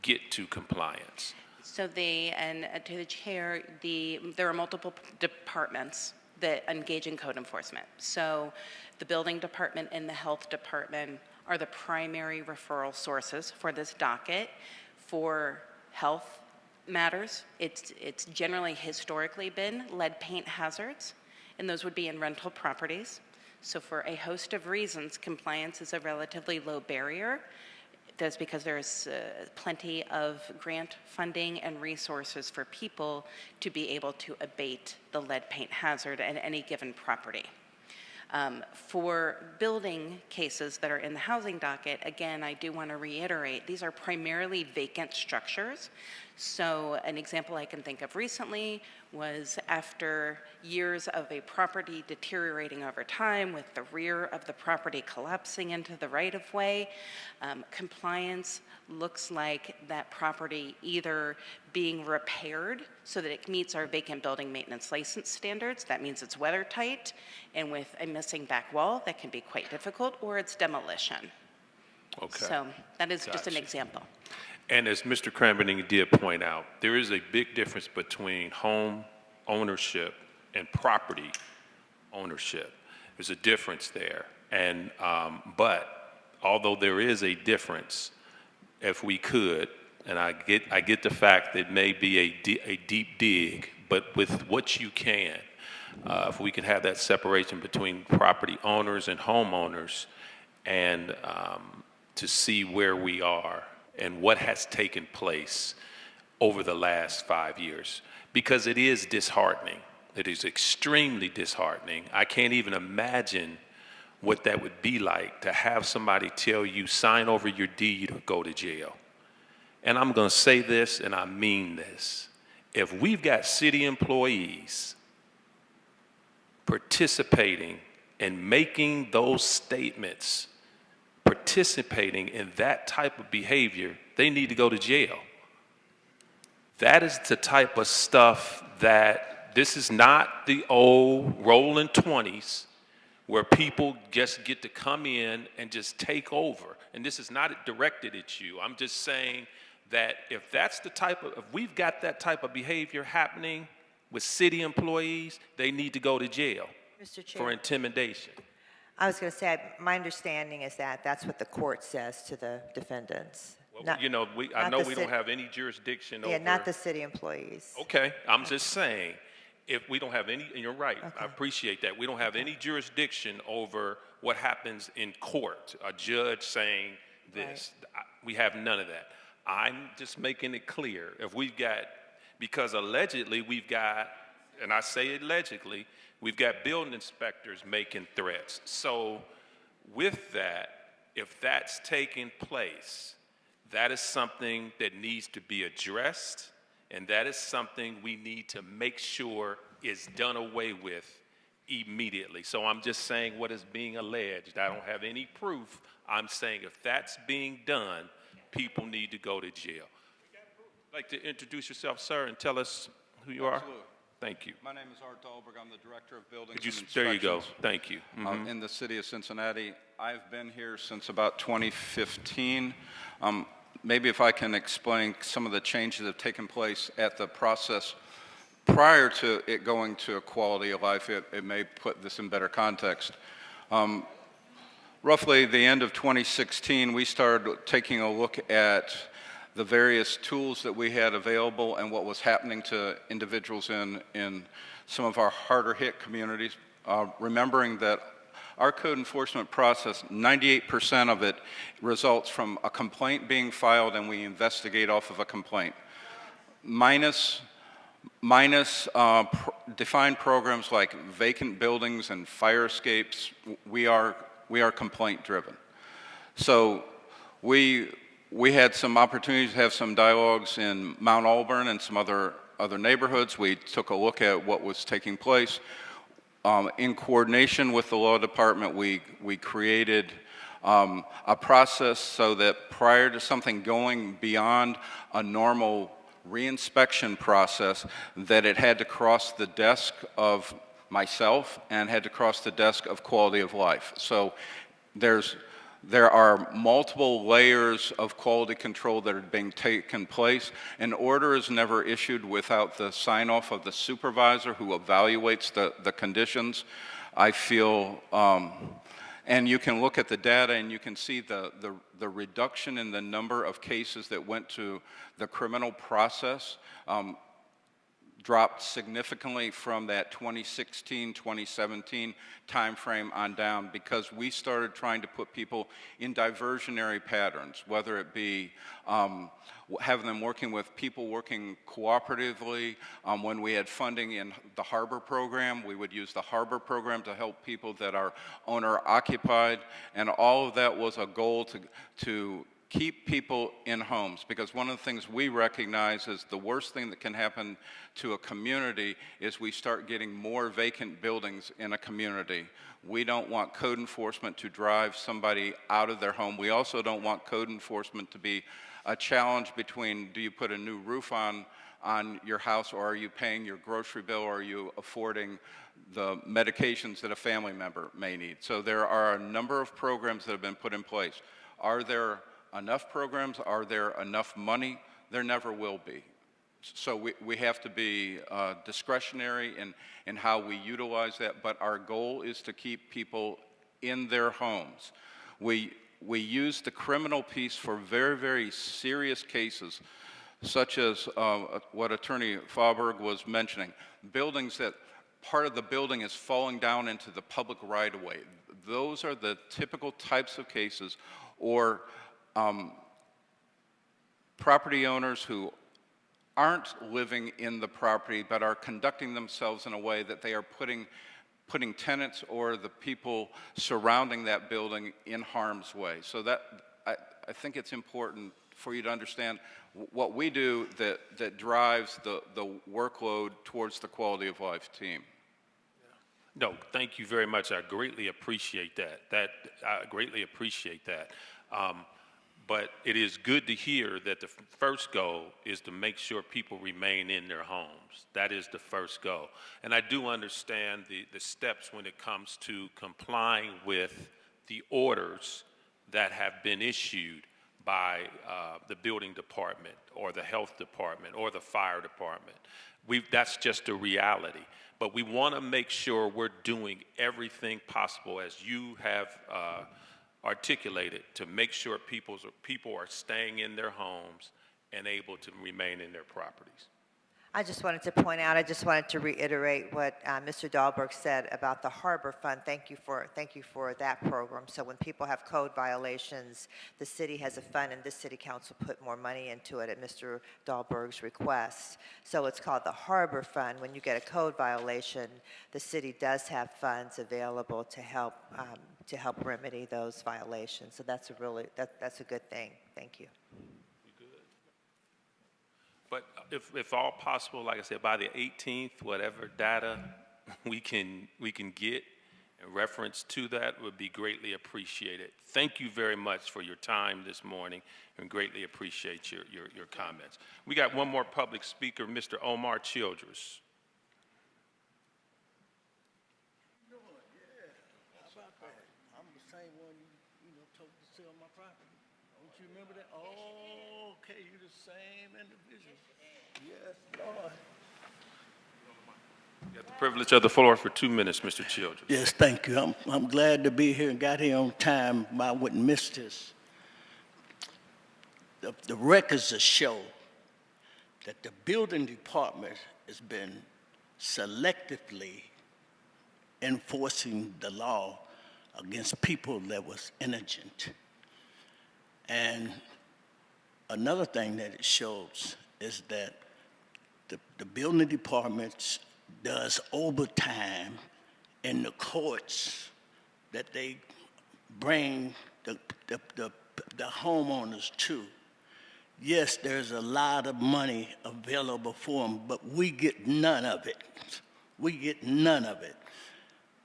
get to compliance? So to the chair, there are multiple departments that engage in code enforcement. So the building department and the health department are the primary referral sources for this docket. For health matters, it's generally historically been lead paint hazards, and those would be in rental properties. So for a host of reasons, compliance is a relatively low barrier. That's because there's plenty of grant funding and resources for people to be able to abate the lead paint hazard at any given property. For building cases that are in the housing docket, again, I do want to reiterate, these are primarily vacant structures. So an example I can think of recently was after years of a property deteriorating over time with the rear of the property collapsing into the right-of-way, compliance looks like that property either being repaired so that it meets our vacant building maintenance license standards, that means it's weather tight, and with a missing back wall, that can be quite difficult, or it's demolition. Okay. So that is just an Gotcha. example. And as Mr. Cranberning did point out, there is a big difference between home ownership and property ownership. There's a difference there. And, but although there is a difference, if we could, and I get the fact that it may be a deep dig, but with what you can, if we can have that separation between property owners and homeowners, and to see where we are and what has taken place over the last 5 years, because it is disheartening. It is extremely disheartening. I can't even imagine what that would be like to have somebody tell you, sign over your deed or go to jail. And I'm going to say this, and I mean this. If we've got city employees participating in making those statements, participating in that type of behavior, they need to go to jail. That is the type of stuff that, this is not the old rolling 20s where people just get to come in and just take over. And this is not directed at you. I'm just saying that if that's the type of, if we've got that type of behavior happening with city employees, they need to go to jail Mr. Chair. for intimidation. I was going to say, my understanding is that that's what the court says to the defendants. Well, you know, I know we don't have any jurisdiction over. Yeah, not the city employees. Okay, I'm just saying, if we don't have any, and you're right, I appreciate that. We don't have any jurisdiction over what happens in court, a judge saying this. Right. We have none of that. I'm just making it clear. If we've got, because allegedly we've got, and I say allegedly, we've got building inspectors making threats. So with that, if that's taking place, that is something that needs to be addressed, and that is something we need to make sure is done away with immediately. So I'm just saying what is being alleged. I don't have any proof. I'm saying if that's being done, people need to go to jail. I'd like to introduce yourself, sir, and tell us who you are. Absolutely. Thank you. My name is Art Dahlberg. I'm the Director of Buildings and Inspections. There you go. Thank you. In the city of Cincinnati. I've been here since about 2015. Maybe if I can explain some of the changes that have taken place at the process prior to it going to quality of life, it may put this in better context. Roughly the end of 2016, we started taking a look at the various tools that we had available and what was happening to individuals in some of our harder hit communities, remembering that our code enforcement process, 98% of it results from a complaint being filed and we investigate off of a complaint. Minus defined programs like vacant buildings and fire escapes, we are complaint driven. So we had some opportunities to have some dialogues in Mount Auburn and some other neighborhoods. We took a look at what was taking place. In coordination with the law department, we created a process so that prior to something going beyond a normal reinspection process, that it had to cross the desk of myself and had to cross the desk of quality of life. So there are multiple layers of quality control that are being taken place. An order is never issued without the sign-off of the supervisor who evaluates the conditions. I feel, and you can look at the data and you can see the reduction in the number of cases that went to the criminal process. dropped significantly from that 2016, 2017 timeframe on down because we started trying to put people in diversionary patterns, whether it be having them working with people working cooperatively. When we had funding in the Harbor Program, we would use the Harbor Program to help people that are owner-occupied, and all of that was a goal to keep people in homes, because one of the things we recognize is the worst thing that can happen to a community is we start getting more vacant buildings in a community. We don't want code enforcement to drive somebody out of their home. We also don't want code enforcement to be a challenge between, do you put a new roof on your house, or are you paying your grocery bill, or are you affording the medications that a family member may need? So there are a number of programs that have been put in place. Are there enough programs? Are there enough money? There never will be. So we have to be discretionary in how we utilize that, but our goal is to keep people in their homes. We use the criminal piece for very, very serious cases, such as what Attorney Fauberg was mentioning, buildings that part of the building is falling down into the public right-of-way. Those are the typical types of cases, or property owners who aren't living in the property but are conducting themselves in a way that they are putting tenants or the people surrounding that building in harm's way. So that I think it's important for you to understand what we do that drives the workload towards the quality of life team. No, thank you very much. I greatly appreciate that. I greatly appreciate that. But it is good to hear that the first goal is to make sure people remain in their homes. That is the first goal. And I do understand the steps when it comes to complying with the orders that have been issued by the building department or the health department or the fire department. That's just a reality. But we want to make sure we're doing everything possible, as you have articulated, to make sure people are staying in their homes and able to remain in their properties. I just wanted to point out, I just wanted to reiterate what Mr. Dahlberg said about the Harbor Fund. Thank you for that program. So when people have code violations, the city has a fund, and this city council put more money into it at Mr. Dahlberg's request. So it's called the Harbor Fund. When you get a code violation, the city does have funds available to help remedy those violations. So that's that's a good thing. Thank you. But if all possible, like I said, by the 18th, whatever data we can get in reference to that would be greatly appreciated. Thank you very much for your time this morning, and greatly appreciate your comments. We got one more public speaker, Mr. Omar Childress. I'm the same one you told to sell my property. Don't you remember that? Oh, okay, you're the same individual. Yes, Lord. You got the privilege of the floor for 2 minutes, Mr. Childress. Yes, thank you. I'm glad to be here and got here on time. I wouldn't miss this. The records show that the building department has been selectively enforcing the law against people that was indigent. And another thing that it shows is that the building department does overtime in the courts that they bring the homeowners to. Yes, there's a lot of money available for them, but we get none of it. We get none of it.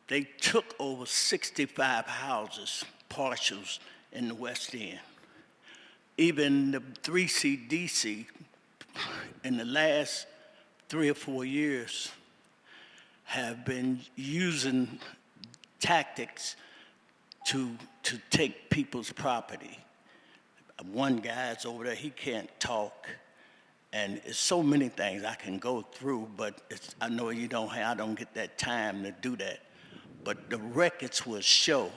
They took over 65 houses, partials, in the West End. Even the 3CDC, in the last 3 or 4 years, have been using tactics to take people's property. One guy's over there, he can't talk, and it's so many things I can go through, but I know I don't get that time to do that. But the records will show.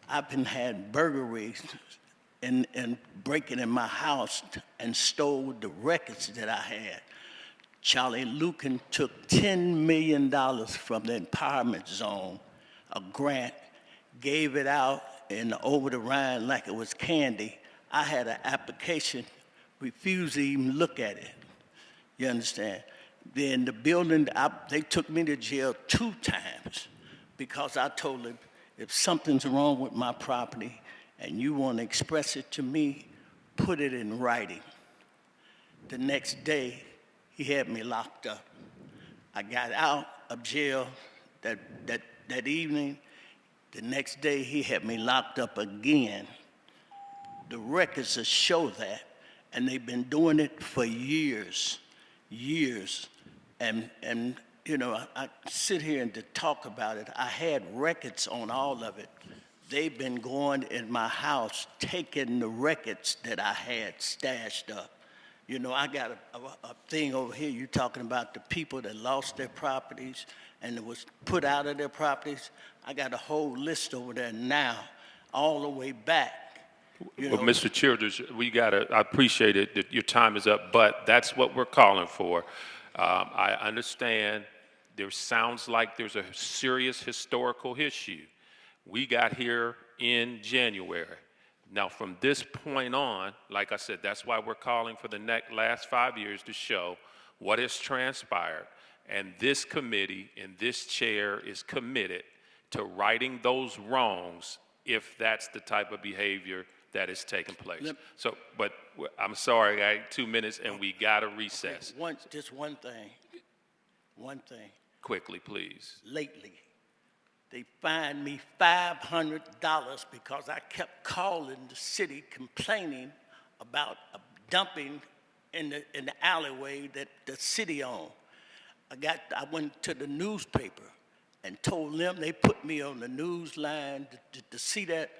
I've been had burglaries and breaking in my house and stole the records that I had. Charlie Lucan took $10 million from the empowerment zone, a grant, gave it out and over the Rhine like it was candy. I had an application, refused to even look at it. You understand? Then the building, they took me to jail 2 times because I told them, if something's wrong with my property and you want to express it to me, put it in writing. The next day, he had me locked up. I got out of jail that evening. The next day, he had me locked up again. The records will show that, and they've been doing it for years. And you know, I sit here and to talk about it, I had records on all of it. They've been going in my house, taking the records that I had stashed up. You know, I got a thing over here, you talking about the people that lost their properties and it was put out of their properties. I got a whole list over there now, all the way back. Well, Mr. Childers, I appreciate it that your time is up, but that's what we're calling for. I understand there sounds like there's a serious historical issue. We got here in January. Now, from this point on, like I said, that's why we're calling for the last 5 years to show what has transpired. And this committee and this chair is committed to righting those wrongs if that's the type of behavior that is taking place. So, but I'm sorry, I had 2 minutes and we got to recess. Okay, just one thing. Quickly, please. Lately, they fined me $500 because I kept calling the city complaining about a dumping in the alleyway that the city owned. I went to the newspaper and told them, they put me on the news line to see that.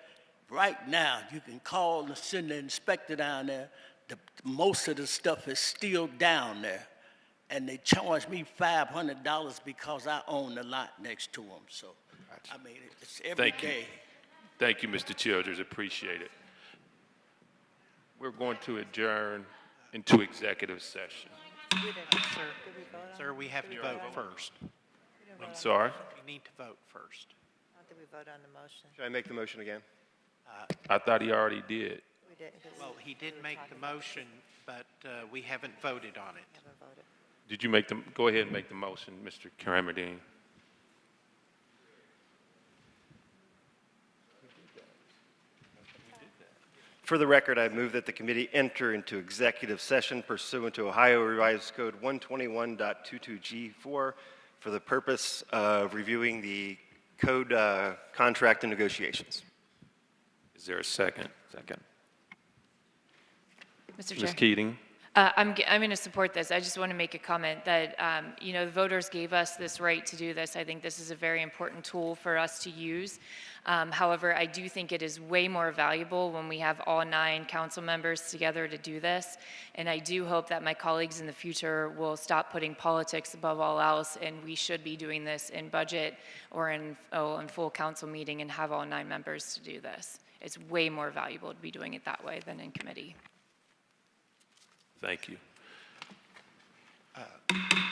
Right now, you can call and send the inspector down there. Most of the stuff is still down there. And they charged me $500 because I own the lot next to them. So, I mean, it's every day. Thank you, Mr. Childers. Appreciate it. We're going to adjourn into executive session. Sir, we have to vote first. I'm sorry? You need to vote first. I don't think we voted on the motion. Should I make the motion again? I thought he already did. We didn't. Well, he did make the motion, but we haven't voted on it. Haven't voted. Did you make go ahead and make the motion, Mr. Cameron. For the record, I move that the committee enter into executive session pursuant to Ohio Revised Code 121.22G4 for the purpose of reviewing the code contract and negotiations. Is there a second? Second. Mr. Chair. Ms. Keating. I'm going to support this. I just want to make a comment that, you know, the voters gave us this right to do this. I think this is a very important tool for us to use. However, I do think it is way more valuable when we have all 9 council members together to do this. And I do hope that my colleagues in the future will stop putting politics above all else, and we should be doing this in budget or in full council meeting and have all 9 members to do this. It's way more valuable to be doing it that way than in committee. Thank you.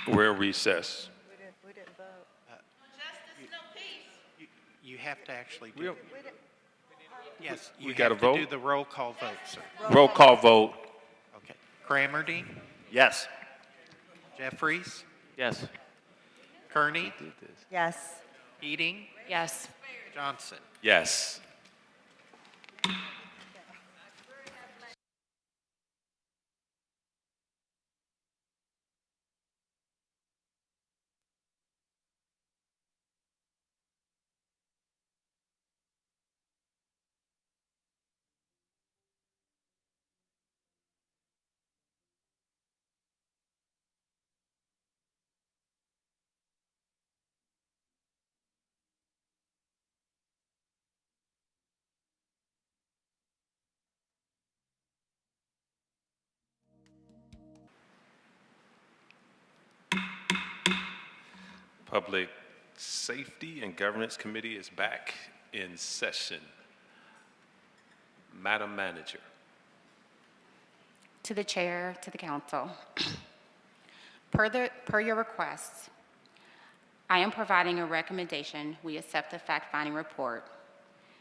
We're in recess. We didn't vote. Justice, no peace. You have to actually do it. Yes, you We got to have vote? to do the roll call vote, sir. Roll call vote. Okay. Cramerdine? Yes. Jeffries? Yes. Kearney? Yes. Keating? Yes. Johnson? Yes. Public Safety and Governance Committee is back in session. Madam Manager. To the chair, to the council. Per your requests, I am providing a recommendation. We accept the fact-finding report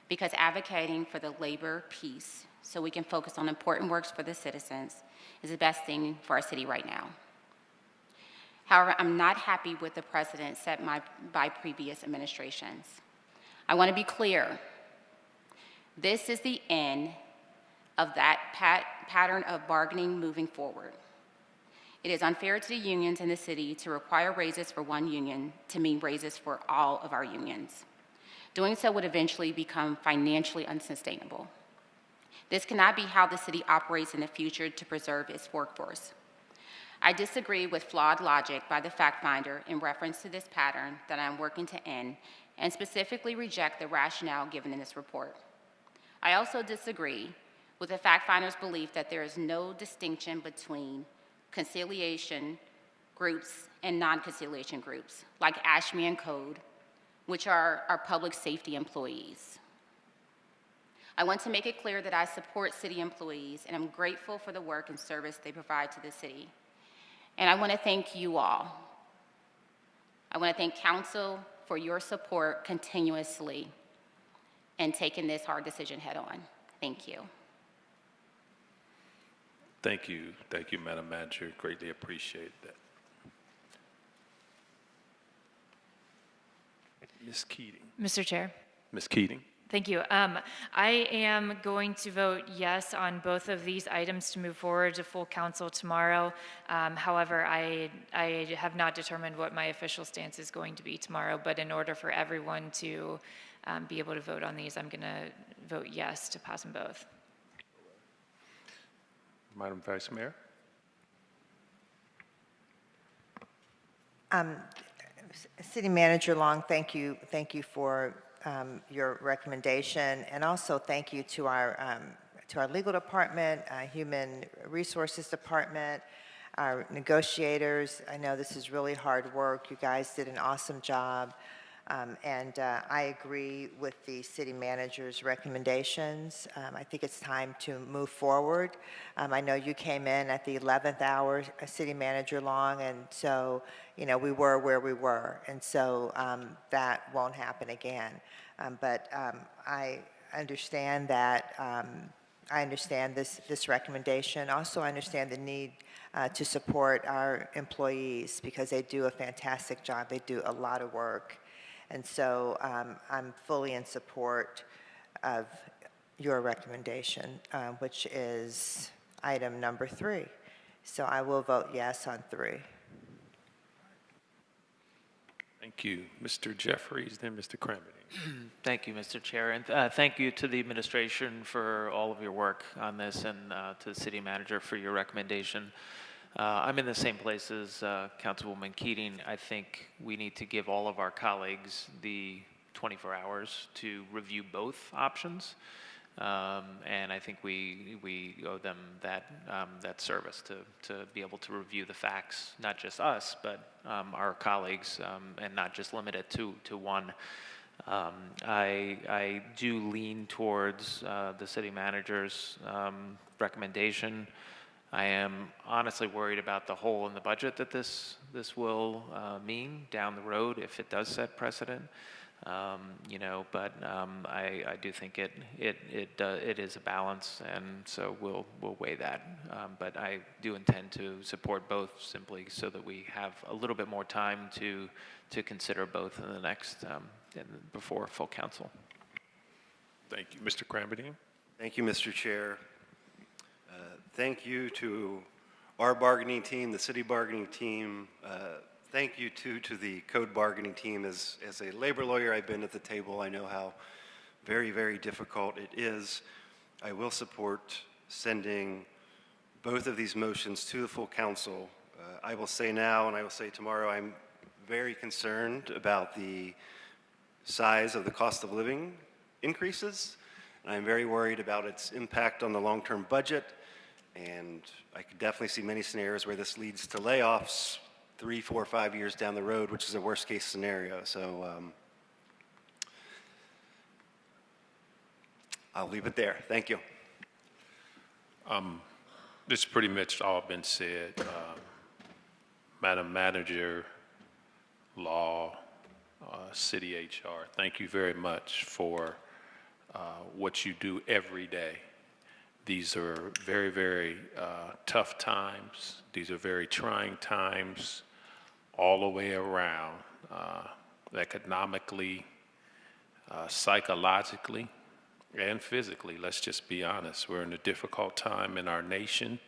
because advocating for the labor peace so we can focus on important works for the citizens is the best thing for our city right now. However, I'm not happy with the precedent set by previous administrations. I want to be clear. This is the end of that pattern of bargaining moving forward. It is unfair to the unions in the city to require raises for one union to mean raises for all of our unions. Doing so would eventually become financially unsustainable. This cannot be how the city operates in the future to preserve its workforce. I disagree with flawed logic by the fact finder in reference to this pattern that I am working to end, and specifically reject the rationale given in this report. I also disagree with the fact finder's belief that there is no distinction between conciliation groups and non-conciliation groups, like ASHME and Code, which are our public safety employees. I want to make it clear that I support city employees and I'm grateful for the work and service they provide to the city. And I want to thank you all. I want to thank council for your support continuously and taking this hard decision head on. Thank you. Thank you. Thank you, Madam Manager. Greatly appreciate that. Ms. Keating. Mr. Chair. Ms. Keating. Thank you. I am going to vote yes on both of these items to move forward to full council tomorrow. However, I have not determined what my official stance is going to be tomorrow, but in order for everyone to be able to vote on these, I'm going to vote yes to pass them both. Madam Vice Mayor. City Manager Long, thank you for your recommendation, and also thank you to our legal department, human resources department, our negotiators. I know this is really hard work. You guys did an awesome job, and I agree with the city manager's recommendations. I think it's time to move forward. I know you came in at the 11th hour, City Manager Long, and so we were where we were, and so that won't happen again. But I understand that. I understand this recommendation. Also, I understand the need to support our employees because they do a fantastic job. They do a lot of work. And so I'm fully in support of your recommendation, which is item number 3. So I will vote yes on 3. Thank you. Mr. Jeffries, then Mr. Cramedy. Thank you, Mr. Chair, and thank you to the administration for all of your work on this, and to the city manager for your recommendation. I'm in the same place as Councilwoman Keating. I think we need to give all of our colleagues the 24 hours to review both options, and I think we owe them that service to be able to review the facts, not just us, but our colleagues, and not just limit it to one. I do lean towards the city manager's recommendation. I am honestly worried about the hole in the budget that this will mean down the road if it does set precedent. But I do think it is a balance, and so we'll weigh that. But I do intend to support both simply so that we have a little bit more time to consider both in the next before full council. Thank you, Mr. Cramedy. Thank you, Mr. Chair. Thank you to our bargaining team, the city bargaining team. Thank you to the code bargaining team. As a labor lawyer, I've been at the table. I know how very, very difficult it is. I will support sending both of these motions to the full council. I will say now, and I will say tomorrow, I'm very concerned about the size of the cost of living increases. And I'm very worried about its impact on the long-term budget. And I could definitely see many scenarios where this leads to layoffs 3, 4, 5 years down the road, which is a worst case scenario. So I'll leave it there. Thank you. This pretty much all been said. Madam Manager, Law, City HR, thank you very much for what you do every day. These are very, very tough times. These are very trying times all the way around, economically, psychologically, and physically. Let's just be honest. We're in a difficult time in our nation,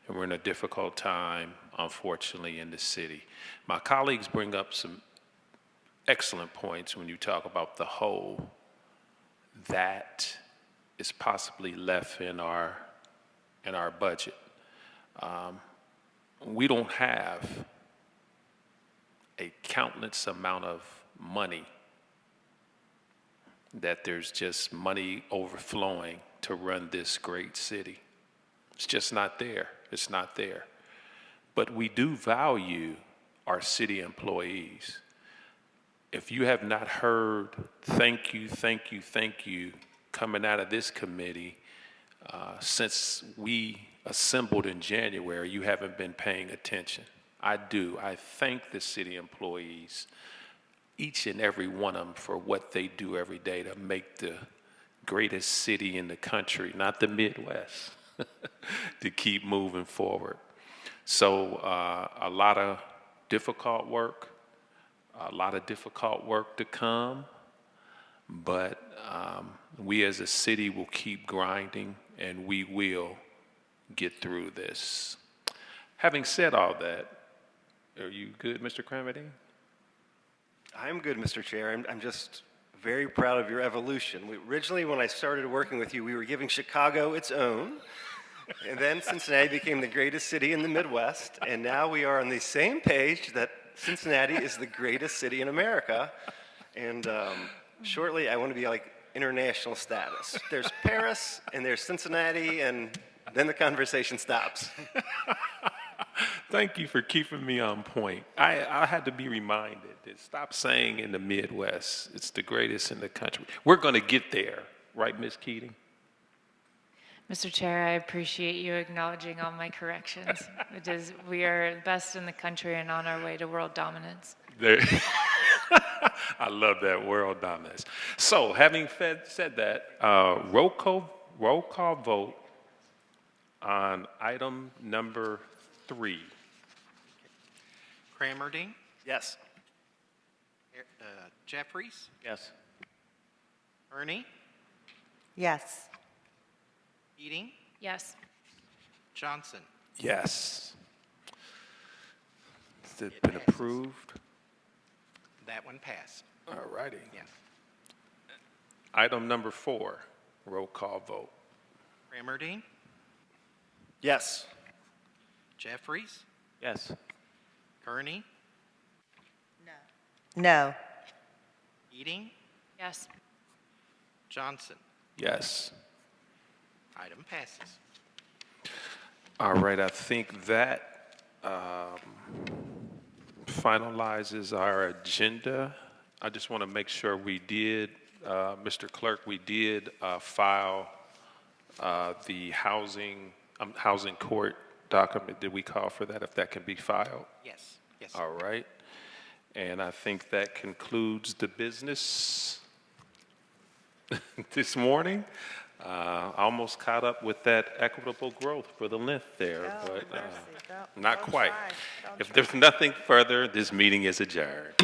and we're in a difficult time, unfortunately, in the city. My colleagues bring up some excellent points when you talk about the hole that is possibly left in our budget. We don't have a countless amount of money that there's just money overflowing to run this great city. It's just not there. It's not there. But we do value our city employees. If you have not heard thank you, thank you, thank you coming out of this committee since we assembled in January, you haven't been paying attention. I do. I thank the city employees, each and every one of them, for what they do every day to make the greatest city in the country, not the Midwest, to keep moving forward. So a lot of difficult work, to come, but we as a city will keep grinding, and we will get through this. Having said all that, are you good, Mr. Cramerdine? I'm good, Mr. Chair. I'm just very proud of your evolution. Originally, when I started working with you, we were giving Chicago its own, and then Cincinnati became the greatest city in the Midwest, and now we are on the same page that Cincinnati is the greatest city in America, and shortly I want to be like international status. There's Paris, and there's Cincinnati, and then the conversation stops. Thank you for keeping me on point. I had to be reminded that stop saying in the Midwest, it's the greatest in the country. We're going to get there, right, Ms. Keating? Mr. Chair, I appreciate you acknowledging all my corrections. We are the best in the country and on our way to world dominance. I love that, world dominance. So, having said that, roll call vote on item number 3. Cramerdine? Yes. Jeffries? Yes. Ernie? Yes. Eating? Yes. Johnson? Yes. Has it been approved? That one passed. All righty. Yeah. Item number 4, roll call vote. Cramerdine? Yes. Jeffries? Yes. Kearney? No. Eating? Yes. Johnson? Yes. Item passes. All right, I think that finalizes our agenda. I just want to make sure we did, Mr. Clerk, we did file the housing court document. Did we call for that, if that can be filed? Yes. Yes. All right. And I think that concludes the business this morning. Almost caught up with that equitable growth for the length there, but not quite. If there's nothing further, this meeting is adjourned.